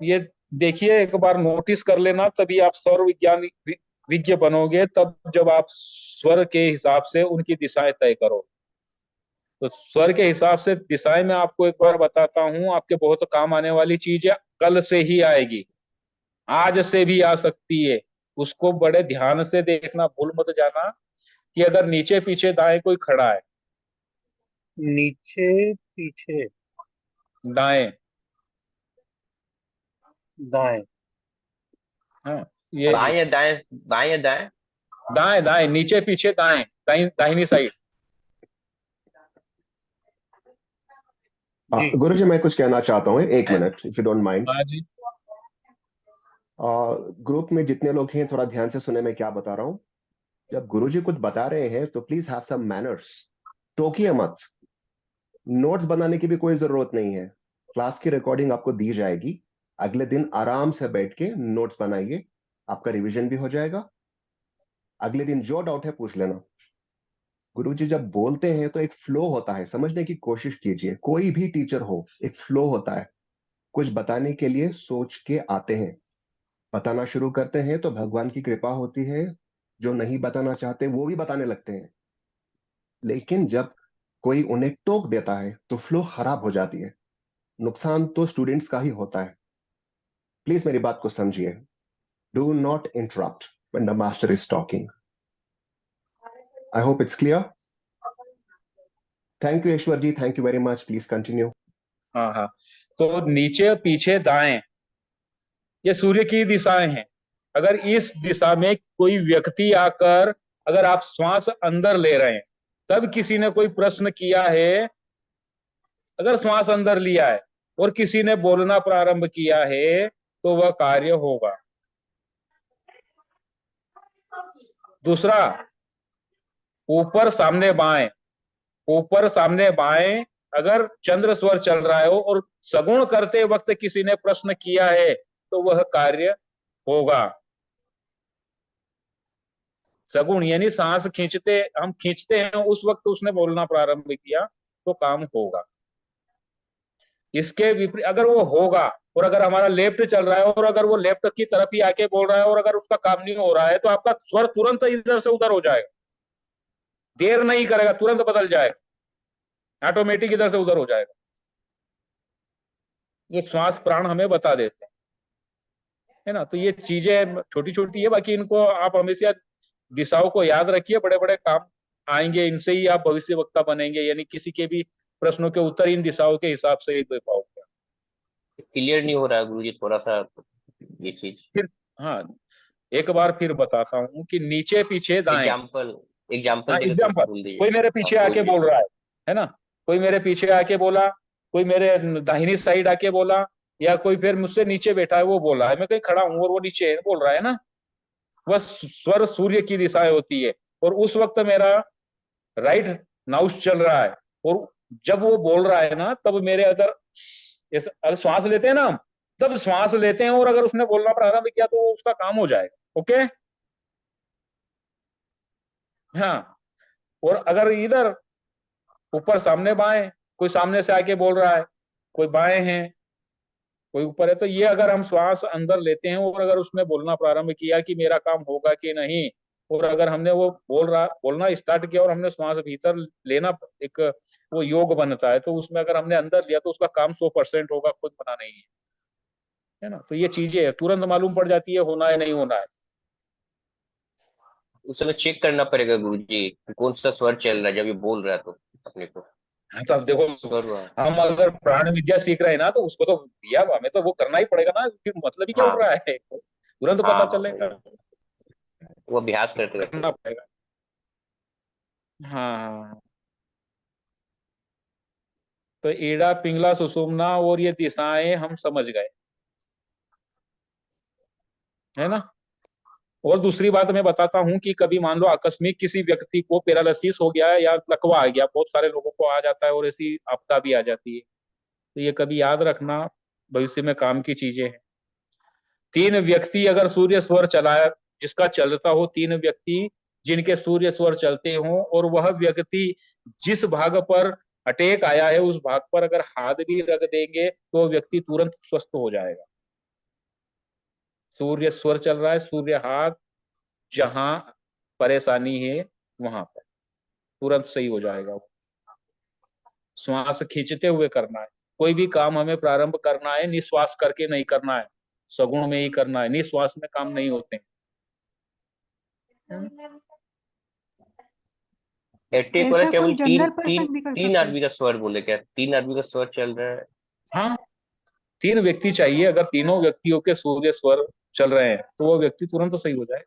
ये देखिए एक बार नोटिस कर लेना, तभी आप स्वर विज्ञान विज्ञ बनोगे। तब जब आप स्वर के हिसाब से उनकी दिशाएं तय करो, तो स्वर के हिसाब से दिशाएं मैं आपको एक बार बताता हूँ। आपके बहुत काम आने वाली चीज है, कल से ही आएगी, आज से भी आ सकती है। उसको बड़े ध्यान से देखना, भूल मत जाना कि अगर नीचे पीछे दाएं कोई खड़ा है, नीचे पीछे दाएं, दाएं। हाँ ये बाएं या दाएं, बाएं या दाएं। दाएं दाएं, नीचे पीछे दाएं, दाहिनी साइड। जी गुरु जी मैं कुछ कहना चाहता हूँ, एक minute if you don't mind. हाँ जी। ग्रुप में जितने लोग हैं थोड़ा ध्यान से सुने मैं क्या बता रहा हूँ। जब गुरु जी कुछ बता रहे हैं तो प्लीज हैव सम मैनर्स, टोकिए मत। नोट्स बनाने की भी कोई जरूरत नहीं है, क्लास की रिकॉर्डिंग आपको दी जाएगी, अगले दिन आराम से बैठ के नोट्स बनाइए, आपका रिवीजन भी हो जाएगा। अगले दिन जो डाउट है पूछ लेना। गुरुजी जब बोलते हैं तो एक फ्लो होता है, समझने की कोशिश कीजिए। कोई भी टीचर हो, एक फ्लो होता है। कुछ बताने के लिए सोच के आते हैं, बताना शुरू करते हैं तो भगवान की कृपा होती है, जो नहीं बताना चाहते वो भी बताने लगते हैं। लेकिन जब कोई उन्हें टोक देता है तो फ्लो खराब हो जाती है। नुकसान तो स्टूडेंट्स का ही होता है। प्लीज मेरी बात को समझिए। Do not interrupt when the master is talking. I hope it's clear. Thank you Ishwar ji, thank you very much. Please continue. हाँ हाँ, तो नीचे पीछे दाएं ये सूर्य की दिशाएं हैं। अगर इस दिशा में कोई व्यक्ति आकर, अगर आप श्वास अंदर ले रहे हैं, तब किसी ने कोई प्रश्न किया है, अगर श्वास अंदर लिया है और किसी ने बोलना प्रारंभ किया है तो वह कार्य होगा। दूसरा, ऊपर सामने बाएं, ऊपर सामने बाएं अगर चंद्र स्वर चल रहा है और सगुण करते वक्त किसी ने प्रश्न किया है तो वह कार्य होगा। सगुण यानी सांस खींचते, हम खींचते हैं, उस वक्त उसने बोलना प्रारंभ किया तो काम होगा। इसके विपरीत अगर वो होगा और अगर हमारा लेफ्ट चल रहा है और अगर वो लेफ्ट की तरफ ही आके बोल रहा है और अगर उसका काम नहीं हो रहा है तो आपका स्वर तुरंत इधर से उधर हो जाएगा, देर नहीं करेगा, तुरंत बदल जाएगा, ऑटोमेटिक इधर से उधर हो जाएगा। ये श्वास प्राण हमें बता देते हैं, है ना। तो ये चीजें छोटी छोटी है, बाकी इनको आप हमेशा दिशाओं को याद रखिए, बड़े बड़े काम आएंगे, इनसे ही आप भविष्य वक्ता बनेंगे, यानी किसी के भी प्रश्नों के उत्तर इन दिशाओं के हिसाब से ही दे पाओगे। क्लियर नहीं हो रहा है गुरुजी थोड़ा सा ये चीज। फिर हाँ, एक बार फिर बताता हूँ कि नीचे पीछे दाएं। एग्जाम्पल हाँ देकर थोड़ा सा एग्जाम्पल, बोल दीजिए। कोई मेरे पीछे आके बोल रहा है ना, कोई मेरे पीछे आके बोला, कोई मेरे दाहिनी साइड आके बोला, या कोई फिर मुझसे नीचे बैठा है वो बोला है, मैं कहीं खड़ा हूँ और वो नीचे बोल रहा है ना, वह स्वर सूर्य की दिशाएं होती है। और उस वक्त मेरा राइट नाउस चल रहा है और जब वो बोल रहा है ना तब मेरे अंदर अगर श्वास लेते हैं ना हम, तब श्वास लेते हैं और अगर उसने बोलना प्रारंभ किया तो उसका काम हो जाएगा। ओके, हाँ। और अगर इधर ऊपर सामने बाएं, कोई सामने से आके बोल रहा है, कोई बाएं है, कोई ऊपर है, तो ये अगर हम श्वास अंदर लेते हैं और अगर उसने बोलना प्रारंभ किया कि मेरा काम होगा कि नहीं, और अगर हमने वो बोलना स्टार्ट किया और हमने श्वास भीतर लेना, एक वो योग बनता है, तो उसमें अगर हमने अंदर लिया तो उसका काम 100% होगा, खुद बना नहीं है ना। तो ये चीजें तुरंत मालूम पड़ जाती है होना है नहीं होना है। उस समय चेक करना पड़ेगा गुरुजी कौन सा स्वर चल रहा है जब ये बोल रहा है तो अपने को। तो अब देखो, स्वर हम अगर प्राण विद्या सीख रहे हैं ना तो उसको तो भैया हमें तो वो करना ही पड़ेगा ना, फिर मतलब ही क्या उठ रहा है, तुरंत पता चलेगा, वो अभ्यास करते रहते करना पड़ेगा। हाँ हाँ, तो ईड़ा पिंगला सुषुम्ना और ये दिशाएं हम समझ गए, है ना। और दूसरी बात मैं बताता हूँ कि कभी मान लो आकस्मिक किसी व्यक्ति को पैरालिसिस हो गया या लकवा आ गया, बहुत सारे लोगों को आ जाता है और ऐसी आपदा भी आ जाती है, तो ये कभी याद रखना, भविष्य में काम की चीजें हैं। 3 व्यक्ति अगर सूर्य स्वर चलाया, जिसका चलता हो, 3 व्यक्ति जिनके सूर्य स्वर चलते हों और वह व्यक्ति जिस भाग पर अटैक आया है उस भाग पर अगर हाथ भी रख देंगे तो व्यक्ति तुरंत स्वस्थ हो जाएगा। सूर्य स्वर चल रहा है, सूर्य हाथ जहां परेशानी है वहां पर तुरंत सही हो जाएगा। श्वास खींचते हुए करना है, कोई भी काम हमें प्रारंभ करना है निश्वास करके नहीं करना है, सगुण में ही करना है, निश्वास में काम नहीं होते। एटेक वाला ऐसा क्या कोई बोले, तीन जनरल तीन पर्सन भी कर तीन सकता है? आदमी का स्वर बोले, क्या 3 आदमी का स्वर चल रहा है? हाँ, 3 व्यक्ति चाहिए, अगर तीनों व्यक्तियों के सूर्य स्वर चल रहे हैं तो वो व्यक्ति तुरंत सही हो जाए।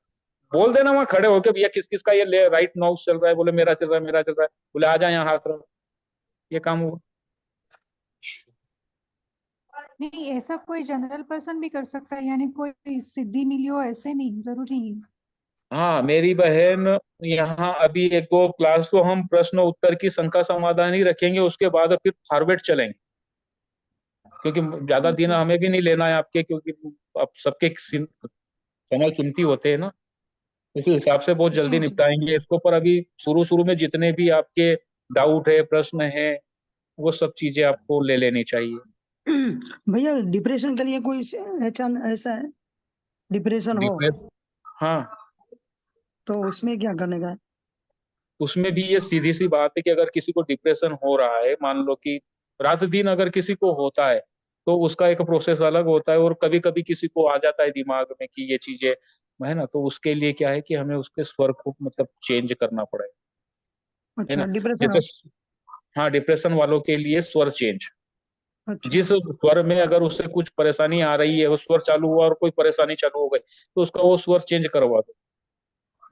बोल देना वहां खड़े होके, भैया किस किस का ये राइट नाउस चल रहा है, बोले मेरा चल रहा है, मेरा चल रहा है, बोले आ जाए यहाँ हाथ रख, ये काम हुआ। नहीं, ऐसा कोई जनरल पर्सन भी कर सकता है, यानी कोई सिद्धि मिली हो ऐसे नहीं जरूरी है। हाँ मेरी बहन, यहाँ अभी एक दो क्लास तो हम प्रश्न उत्तर की शंका समाधान ही रखेंगे, उसके बाद फिर फॉरवर्ड चलेंगे। क्योंकि ज्यादा दिन हमें भी नहीं लेना है आपके, क्योंकि अब सबके समय कीमती होते हैं ना, इसी हिसाब से बहुत जल्दी जी जी निपटाएंगे इसको। पर अभी शुरू शुरू में जितने भी आपके डाउट है, प्रश्न है, वो सब चीजें आपको ले लेनी चाहिए। भैया डिप्रेशन के लिए कोई ऐसा है, डिप्रेशन हो डिप्रेस हाँ, तो उसमें क्या करने का है? उसमें भी ये सीधी सी बात है कि अगर किसी को डिप्रेशन हो रहा है, मान लो कि रात दिन अगर किसी को होता है, तो उसका एक प्रोसेस अलग होता है। और कभी कभी किसी को आ जाता है दिमाग में कि ये चीजें है ना, तो उसके लिए क्या है कि हमें उसके स्वर को मतलब चेंज करना पड़ेगा, है अच्छा, ना। डिप्रेशन जैसे हो। हाँ, डिप्रेशन वालों के लिए स्वर चेंज, अच्छा जिस स्वर में अगर उसे कुछ परेशानी आ रही है, वो स्वर चालू हुआ और कोई परेशानी चालू हो गई, तो उसका वो स्वर चेंज करवा दो,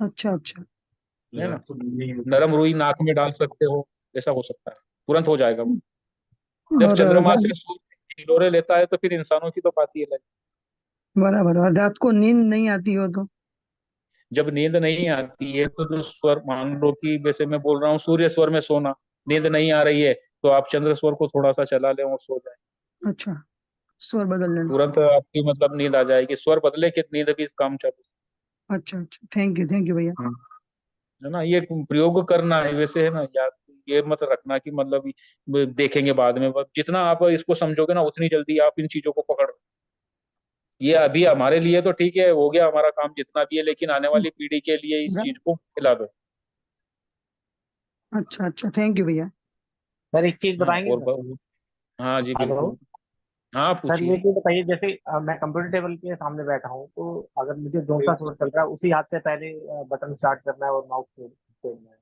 अच्छा अच्छा है ना। नरम रुई नाक में डाल सकते हो, ऐसा हो सकता है, तुरंत हो जाएगा वो। जब और चंद्रमा से सूर्य हिलोरे लेता है तो फिर इंसानों की तो बात ही अलग बराबर, और रात को नींद नहीं आती हो तो? है। जब नींद नहीं आती है तो जो स्वर, मान लो कि जैसे मैं बोल रहा हूँ सूर्य स्वर में सोना, नींद नहीं आ रही है, तो आप चंद्र स्वर को थोड़ा सा चला लें और सो जाए, अच्छा, स्वर बदल लेना। तुरंत आपकी मतलब नींद आ जाएगी। स्वर बदले कि नींद भी काम चालू। अच्छा अच्छा, थैंक यू भैया। है ना, ये प्रयोग करना है वैसे, है ना याद। ये मत रखना कि मतलब देखेंगे बाद में, बस जितना आप इसको समझोगे ना उतनी जल्दी आप इन चीजों को पकड़। ये अभी हमारे लिए तो ठीक है, हो गया हमारा काम जितना भी है, लेकिन आने वाली पीढ़ी के लिए इस चीज को फैला दो। अच्छा अच्छा, थैंक यू भैया। सर एक चीज हाँ बताएंगे और सर? हाँ जी हेलो बिल्कुल। हाँ सर, ये पूछिए। चीज बताइए, जैसे मैं कंप्यूटर टेबल के सामने बैठा हूँ, तो अगर मुझे जो सा सोच चल रहा है उसी हाथ से पहले बटन स्टार्ट करना है और माउस खोलना है।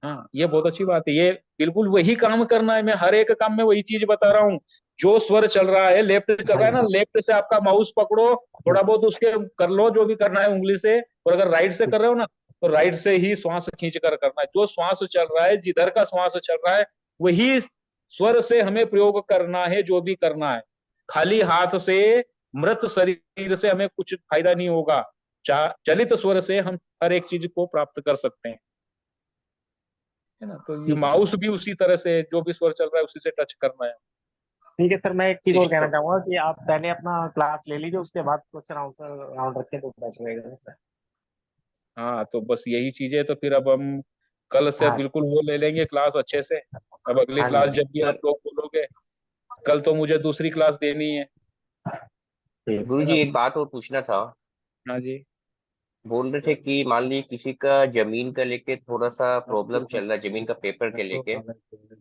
हाँ, ये बहुत अच्छी बात है, ये बिल्कुल वही काम करना है। मैं हर एक काम में वही चीज बता रहा हूँ। जो स्वर चल रहा है, लेफ्ट चल रहा है ना, लेफ्ट से आपका माउस पकड़ो, थोड़ा बहुत उसके कर लो जो भी करना है उंगली से। और अगर राइट से कर रहे हो ना, तो राइट से ही श्वास खींच कर करना है। जो श्वास चल रहा है, जिधर का श्वास चल रहा है, वही स्वर से हमें प्रयोग करना है, जो भी करना है। खाली हाथ से, मृत शरीर से हमें कुछ फायदा नहीं होगा। चलित स्वर से हम हर एक चीज को प्राप्त कर सकते हैं, है ना। तो ये ठीक है माउस भी उसी तरह से, जो भी स्वर चल रहा है उसी से टच करना है। ठीक है सर, मैं एक चीज और कहना सिस्टम। चाहूंगा कि आप पहले अपना क्लास ले लीजिए, उसके बाद क्वेश्चन आंसर राउंड रखें तो बेस्ट रहेगा सर। हाँ, तो बस यही चीज है। तो फिर अब हम कल से हाँ बिल्कुल वो ले लेंगे क्लास अच्छे से। अब अगली हाँ क्लास जी जब भी आप सर लोग बोलोगे, कल तो मुझे दूसरी क्लास देनी है। गुरु जी एक बात और पूछना था। हाँ जी। बोल रहे थे कि मान लीजिए किसी का जमीन का लेके थोड़ा सा प्रॉब्लम चल रहा है, जमीन का पेपर के लेके।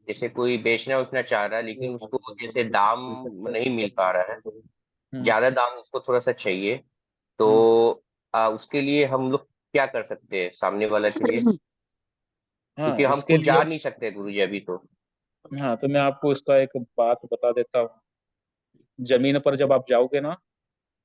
जैसे कोई बेचना उचना चाह रहा है, लेकिन उसको जैसे दाम नहीं मिल पा रहा है, हम्म ज्यादा दाम उसको थोड़ा सा चाहिए। हम्म। तो उसके लिए हम लोग क्या कर सकते हैं सामने वाला के लिए? हाँ, क्योंकि हम उसके खुद लिए, जा नहीं सकते गुरु जी अभी तो। हाँ तो मैं आपको इसका एक बात बता देता हूँ। जमीन पर जब आप जाओगे ना,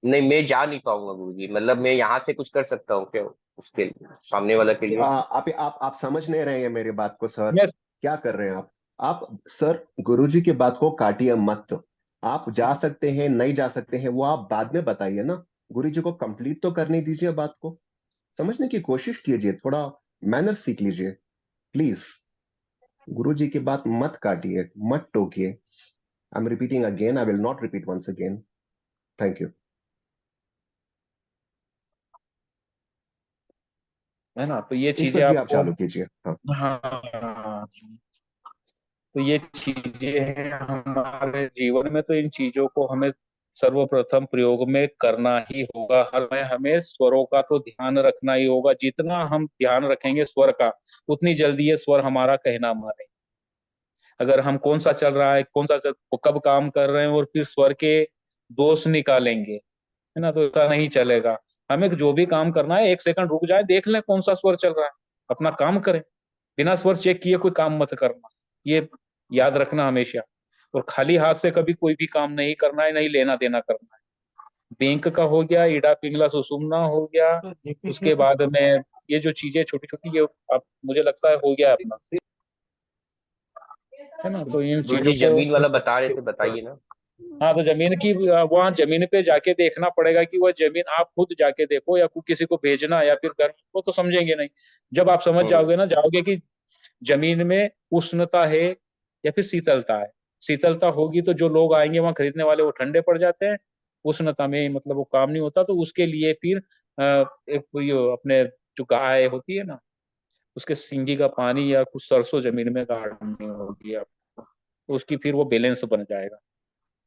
नहीं, मैं जा नहीं पाऊंगा गुरु जी, मतलब मैं यहाँ से कुछ कर सकता हूँ क्या उसके लिए, सामने वाला के लिए? आप समझ नहीं रहे हैं मेरी बात को सर। मैं क्या कर रहे हैं आप सर, गुरुजी की बात को काटिए मत। आप जा सकते हैं नहीं जा सकते हैं वो आप बाद में बताइए ना। गुरुजी को कंप्लीट तो करने दीजिए बात को। समझने की कोशिश कीजिए, थोड़ा मैनर सीख लीजिए प्लीज। गुरुजी की बात मत काटिए, मत टोकिए। I am repeating again, I will not repeat once again. Thank you. है ना, तो ये चीजें ईश्वर जी आप आपको, चालू कीजिए। हाँ। हाँ तो ये चीजें हैं हमारे जीवन में। तो इन चीजों को हमें सर्वप्रथम प्रयोग में करना ही होगा। हर में हमें स्वरों का तो ध्यान रखना ही होगा। जितना हम ध्यान रखेंगे स्वर का, उतनी जल्दी ये स्वर हमारा कहना माने। अगर हम कौन सा चल रहा है, कब काम कर रहे हैं, और फिर स्वर के दोष निकालेंगे, है ना, तो ऐसा नहीं चलेगा। हमें जो भी काम करना है, 1 सेकंड रुक जाए, देख लें कौन सा स्वर चल रहा है, अपना काम करें। बिना स्वर चेक किए कोई काम मत करना, ये याद रखना हमेशा। और खाली हाथ से कभी कोई भी काम नहीं करना है, नहीं लेना देना करना है। बैंक का हो गया, इडा पिंगला सुषुम्ना हो गया, उसके बाद में ये जो चीजें छोटी छोटी, ये आप मुझे लगता है हो गया अपना, है ना। तो इन गुरु चीजों जी को, जमीन वाला बता रहे थे, बताइए ना। हाँ तो जमीन की, वहाँ जमीन पे जाके देखना पड़ेगा कि वह जमीन, आप खुद जाके देखो या किसी को भेजना, या फिर घर में, वो तो समझेंगे नहीं। जब आप समझ हम्म जाओगे ना, जाओगे कि जमीन में उष्णता है या फिर शीतलता है, शीतलता होगी तो जो लोग आएंगे वहां खरीदने वाले वो ठंडे पड़ जाते हैं, उष्णता में मतलब वो काम नहीं होता। तो उसके लिए फिर एक ये अपने जो गाय होती है ना, उसके सींगी का पानी या कुछ सरसों जमीन में गाड़नी होगी आपको, तो उसकी फिर वो बैलेंस बन जाएगा।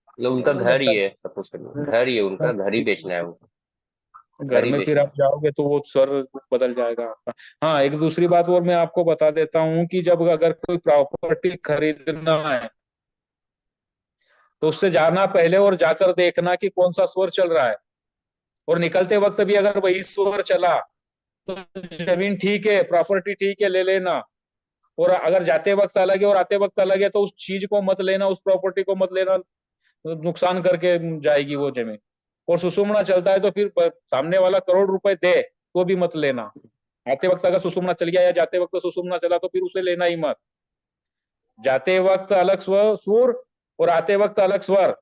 मतलब तो उनका मुझे घर लगता ही है, सपोज करिए घर ही है उनका, घर ही बेचना है वो, घर घर ही में फिर बेचना आप है। जाओगे तो वो स्वर बदल जाएगा आपका। हाँ, एक दूसरी बात और मैं आपको बता देता हूँ कि जब अगर कोई प्रॉपर्टी खरीदना है तो उससे जाना पहले और जाकर देखना कि कौन सा स्वर चल रहा है, और निकलते वक्त भी अगर वही स्वर चला तो जमीन ठीक है, प्रॉपर्टी ठीक है, ले लेना। और अगर जाते वक्त अलग है और आते वक्त अलग है तो उस चीज को मत लेना, उस प्रॉपर्टी को मत लेना, नुकसान करके जाएगी वो जमीन। और सुषुम्ना चलता है तो फिर सामने वाला करोड़ रुपए दे तो भी मत लेना। आते वक्त अगर सुषुम्ना चल गया या जाते वक्त सुषुम्ना चला तो फिर उसे लेना ही मत। जाते वक्त अलग सुर और आते वक्त अलग स्वर,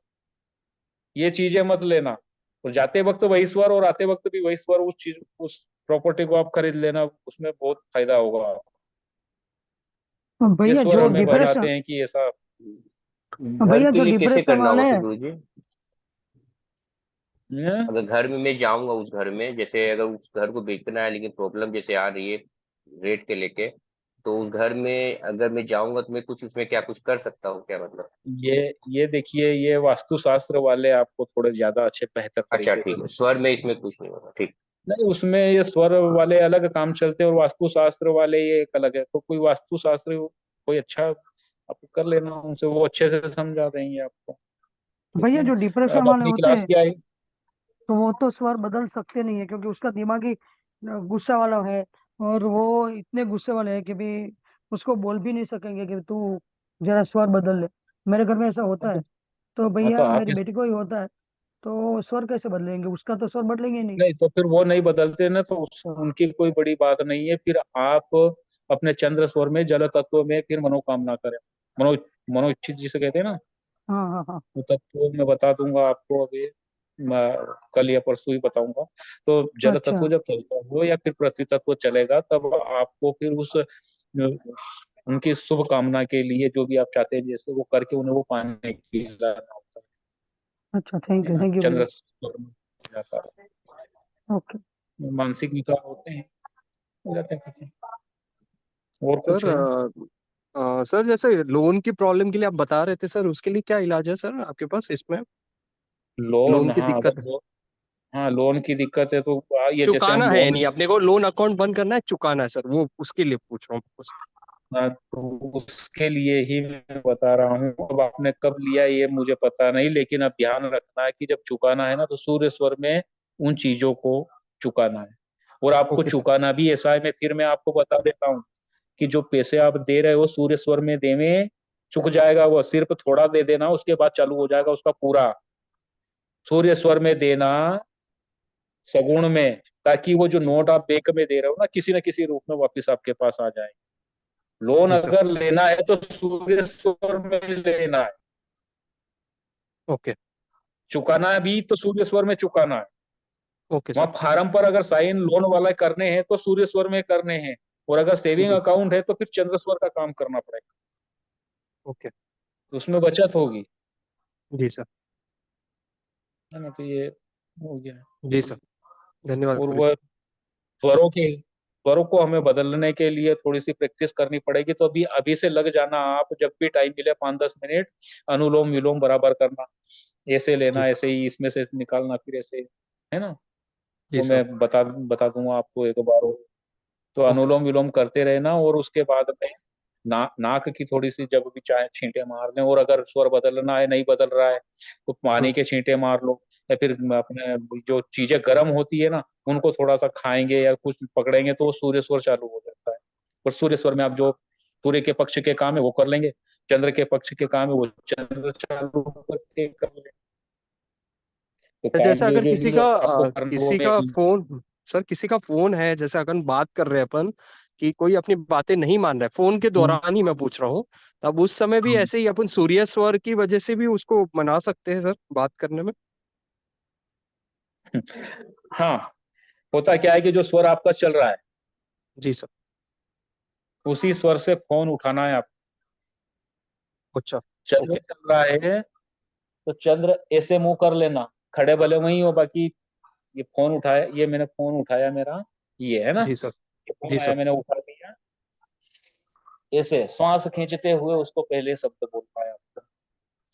ये चीजें मत लेना। और जाते वक्त वही स्वर और आते वक्त भी वही स्वर, उस चीज उस प्रॉपर्टी को आप खरीद लेना, उसमें बहुत फायदा होगा। ये भैया स्वर जो हमें डिप्रेशन, बताते हैं कि ऐसा। घर भैया के जो लिए कैसे डिप्रेशन करना वाले होगा फिर हैं, गुरुजी? हम्म? अगर घर में मैं जाऊंगा उस घर में, जैसे अगर उस घर को बेचना है लेकिन प्रॉब्लम जैसे आ रही है रेट के लेके, तो उस घर में अगर मैं जाऊंगा तो मैं कुछ उसमें क्या कुछ कर सकता हूँ क्या, मतलब? ये देखिए, ये वास्तुशास्त्र वाले आपको थोड़े ज्यादा अच्छे बेहतर अच्छा तरीके से ठीक है, स्वर में इसमें कुछ नहीं होगा, ठीक। नहीं, उसमें ये स्वर वाले अलग काम चलते हैं और वास्तुशास्त्र वाले ये एक अलग है। तो कोई वास्तुशास्त्र कोई अच्छा आप कर लेना उनसे, वो अच्छे से समझा देंगे आपको। ठीक भैया है। जो डिप्रेशन अब वाले अपनी होते क्लास हैं क्या है? तो वो तो स्वर बदल सकते नहीं है, क्योंकि उसका दिमाग ही गुस्सा वाला है, और वो इतने गुस्से वाले हैं कि भी उसको बोल भी नहीं सकेंगे कि तू जरा स्वर बदल ले। मेरे घर में ऐसा होता है, तो, तो हाँ, तो भैया आप मेरी बेटी को ही होता है, तो स्वर कैसे बदलेंगे, उसका तो स्वर बदलेंगे ही नहीं। नहीं, तो फिर वो नहीं बदलते ना, तो उनकी कोई बड़ी बात नहीं है। फिर आप अपने चंद्र स्वर में जल तत्व में फिर मनोकामना करें। मनो मनोइच्छित जिसे कहते हैं ना, हाँ हाँ हाँ। वो तत्व मैं बता दूंगा आपको अभी, मैं कल या परसों ही बताऊंगा। तो जल अच्छा तत्व जब चलता हो या फिर पृथ्वी तत्व चलेगा तब आपको फिर उस उनकी शुभ कामना के लिए जो भी आप चाहते हैं जैसे वो करके उन्हें वो पानी पिलाना होता अच्छा, है ना। थैंक यू भैया। चंद्र स्वर में जाता ओके। है, मानसिक विकार होते हैं, हो जाते हैं कुछ। और कुछ सर है? सर जैसे लोन की प्रॉब्लम के लिए आप बता रहे थे सर, उसके लिए क्या इलाज है सर आपके पास इसमें? लोन, लोन की हाँ, दिक्कत है, हाँ, लोन की दिक्कत है तो ये जैसे हम चुकाना है लोन, नहीं अपने को, लोन अकाउंट बंद करना है, चुकाना है सर, वो उसके लिए पूछ रहा हूँ। हाँ, तो उसके लिए ही मैं बता रहा हूँ। अब आपने कब लिया ये मुझे पता नहीं, लेकिन अब ध्यान रखना है कि जब चुकाना है ना तो सूर्य स्वर में उन चीजों को चुकाना है। और आपको ओके सर। चुकाना भी ऐसा है, मैं आपको बता देता हूँ कि जो पैसे आप दे रहे हो सूर्य स्वर में देवे, चुक जाएगा वो, सिर्फ थोड़ा दे देना उसके बाद चालू हो जाएगा उसका पूरा। सूर्य स्वर में देना, सगुण में, ताकि वो जो नोट आप बैंक में दे रहे हो ना किसी न किसी रूप में वापस आपके पास आ जाए। लोन जी सर। अगर लेना है तो सूर्य स्वर में लेना है, ओके। चुकाना भी तो सूर्य स्वर में चुकाना है। ओके वहां सर। फार्म पर अगर साइन लोन वाला करने हैं तो सूर्य स्वर में करने हैं, और अगर सेविंग जी सर। अकाउंट है तो फिर चंद्र स्वर का काम करना पड़ेगा, ओके। तो उसमें बचत होगी, जी सर। है ना। तो ये हो गया। जी सर, धन्यवाद और गुरु जी। वह स्वरों को हमें बदलने के लिए थोड़ी सी प्रैक्टिस करनी पड़ेगी। तो अभी अभी से लग जाना, आप जब भी टाइम मिले 5-10 मिनट अनुलोम विलोम बराबर करना, ऐसे जी लेना, सर। ऐसे ही इसमें से निकालना, फिर ऐसे, है ना। जी वो सर। मैं बता दूंगा आपको एक बार और। तो ओके अनुलोम सर। विलोम करते रहना, और उसके बाद में नाक की थोड़ी सी जब भी चाहे छींटे मार लें, और अगर स्वर बदलना है, नहीं बदल रहा है तो पानी के छींटे मार लो, या फिर अपने जो चीजें गर्म होती है ना उनको थोड़ा सा खाएंगे या कुछ पकड़ेंगे तो वो सूर्य स्वर चालू हो जाता है। और सूर्य स्वर में आप जो सूर्य के पक्ष के काम है वो कर लेंगे, चंद्र के पक्ष के काम है वो चंद्र चालू करके कर लेंगे। तो काम जैसे जो अगर जो भी आपको करना है वो किसी मैं। का फोन, सर किसी का फोन है, जैसे अगर बात कर रहे हैं अपन कि कोई अपनी बातें नहीं मान रहा है, फोन के दौरान ही मैं पूछ रहा हूँ, अब उस समय भी ऐसे ही अपन सूर्य स्वर की वजह से भी उसको मना सकते हैं सर बात करने में? हाँ, होता क्या है कि जो स्वर आपका चल रहा है जी सर। उसी स्वर से फोन उठाना है आप। अच्छा चंद्र ओके चल रहा है तो चंद्र ऐसे मुंह कर लेना, खड़े भले वहीं हो। बाकी ये फोन उठाया, ये मैंने फोन उठाया मेरा, ये है ना, जी सर ये फोन जी आया सर मैंने उठा लिया, ऐसे श्वास खींचते हुए उसको पहले शब्द बोल पाया। जी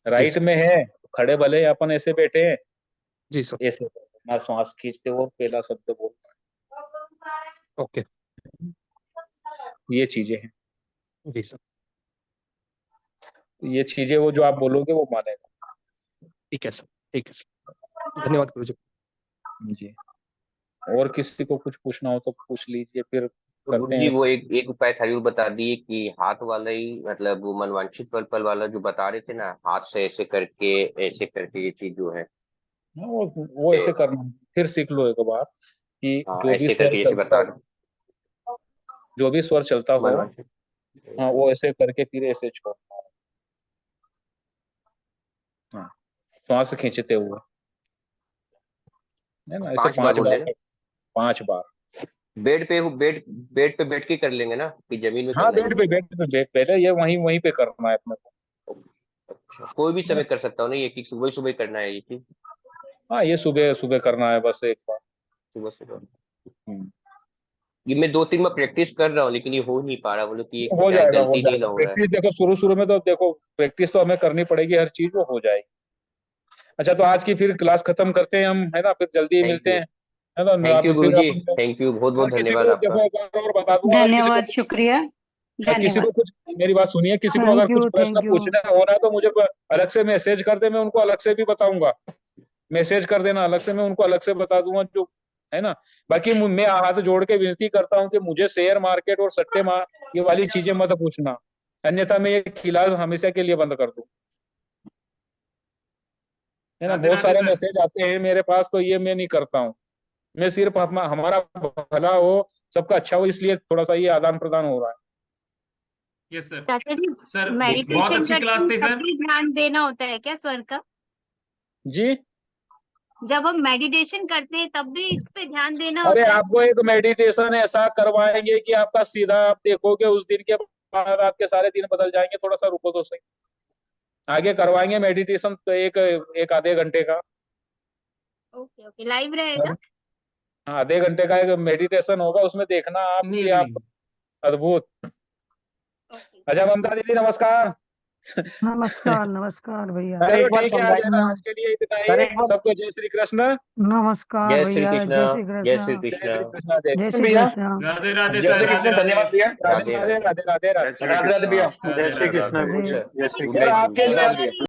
राइट सर में है तो खड़े भले अपन ऐसे बैठे हैं, जी सर ऐसे ना श्वास खींचते हुए पहला शब्द बोल ओके पाए। ये चीजें हैं, जी सर ये चीजें वो जो आप बोलोगे वो मानेगा। ठीक है सर ठीक है सर धन्यवाद गुरुजी। जी, और किसी को कुछ पूछना हो तो पूछ लीजिए, फिर तो करते गुरुजी हैं। वो एक उपाय था जरूर बता दिए कि हाथ वाला ही, मतलब वो मनवांछित पल वाला जो बता रहे थे ना, हाथ से ऐसे करके ये चीज जो है, हाँ, वो ऐसे करना है। फिर सीख लो एक बार कि हाँ जो भी ऐसे स्वर करके जैसे चलता बता हो, रहे जो भी स्वर चलता हो, मनवांछित। हाँ वो ऐसे करके फिर ऐसे छोड़ना है। हाँ, श्वास खींचते हुए, है ना, ऐसे 5 बार 5 बोल बार, देना। 5 बार। बेड पे बैठ के कर लेंगे ना कि जमीन में हाँ, करना है ये भी? बेड पहले ये वहीं वहीं पे करना है अपने को। अच्छा, कोई भी समय कर सकता हूँ ना ये, कि सुबह सुबह करना है ये चीज? हाँ, ये सुबह सुबह करना है बस एक बार। सुबह सुबह ये मैं 2-3 बार प्रैक्टिस कर रहा हूँ, लेकिन ये हो नहीं पा रहा। बोलो कि ये हो क्या है, जाएगा, हो गलती नहीं ना जाएगा। हो रहा है। प्रैक्टिस देखो, शुरू शुरू में तो देखो प्रैक्टिस तो हमें करनी पड़ेगी, हर चीज वो हो जाएगी। अच्छा, तो आज की फिर क्लास खत्म करते हैं हम, है ना, फिर जल्दी थैंक मिलते यू हैं, है ना। थैंक आप यू फिर गुरुजी, अपन, थैंक यू, बहुत अगर बहुत किसी धन्यवाद को आपका। देखो एक बार और बता दूंगा, अगर किसी को धन्यवाद, कुछ, शुक्रिया, किसी को धन्यवाद। कुछ, मेरी बात सुनिए, किसी को अगर कुछ प्रश्न थैंक यू पूछना हो रहा है तो मुझे अलग से मैसेज कर दे, मैं उनको अलग से भी बताऊंगा। मैसेज कर देना अलग से, मैं उनको अलग से बता दूंगा, जो है ना। बाकी मैं हाथ जोड़ के विनती करता हूँ कि मुझे शेयर मार्केट और सट्टे मार ये वाली चीजें मत पूछना, अन्यथा मैं ये क्लास हमेशा के लिए बंद कर दूं, है ना। बहुत सारे मैसेज आते हैं मेरे पास, तो ये मैं नहीं करता हूँ। मैं सिर्फ हमारा भला हो, सबका अच्छा हो, इसलिए थोड़ा सा ये आदान प्रदान हो रहा है। Yes sir. चाचा जी सर बहुत मेडिटेशन अच्छी क्लास करते थी तब सर। भी ध्यान देना होता है क्या स्वर का? जी, जब हम मेडिटेशन करते हैं तब भी इस पे ध्यान देना अरे होता है? आपको एक मेडिटेशन ऐसा करवाएंगे कि आपका सीधा, आप देखोगे उस दिन के बाद आपके सारे दिन बदल जाएंगे। थोड़ा सा रुको तो सही, आगे करवाएंगे मेडिटेशन तो एक एक आधे घंटे का। ओके ओके, लाइव रहेगा? हाँ, आधे घंटे का एक मेडिटेशन होगा, उसमें देखना आप नहीं कि आप नहीं अद्भुत। अच्छा ममता दीदी, नमस्कार। नमस्कार भैया। सर, चलो एक बार ठीक है, आज है ना, समझाइए आज के लिए इतना सर, ही। एक बार। सबको जय श्री कृष्ण। नमस्कार जय श्री भैया, कृष्ण, जय श्री जय श्री कृष्ण, जय श्री कृष्ण, कृष्ण, जय जय श्री श्री भैया, कृष्ण, राधे राधे जय सर, श्री राधे कृष्ण, राधे। धन्यवाद भैया। राधे राधे राधे राधे। राधे राधे राधे। राधे राधे भैया, राधे जय श्री राधे। कृष्ण, राधे। जय श्री और कृष्ण, आपके लिए धन्यवाद भैया।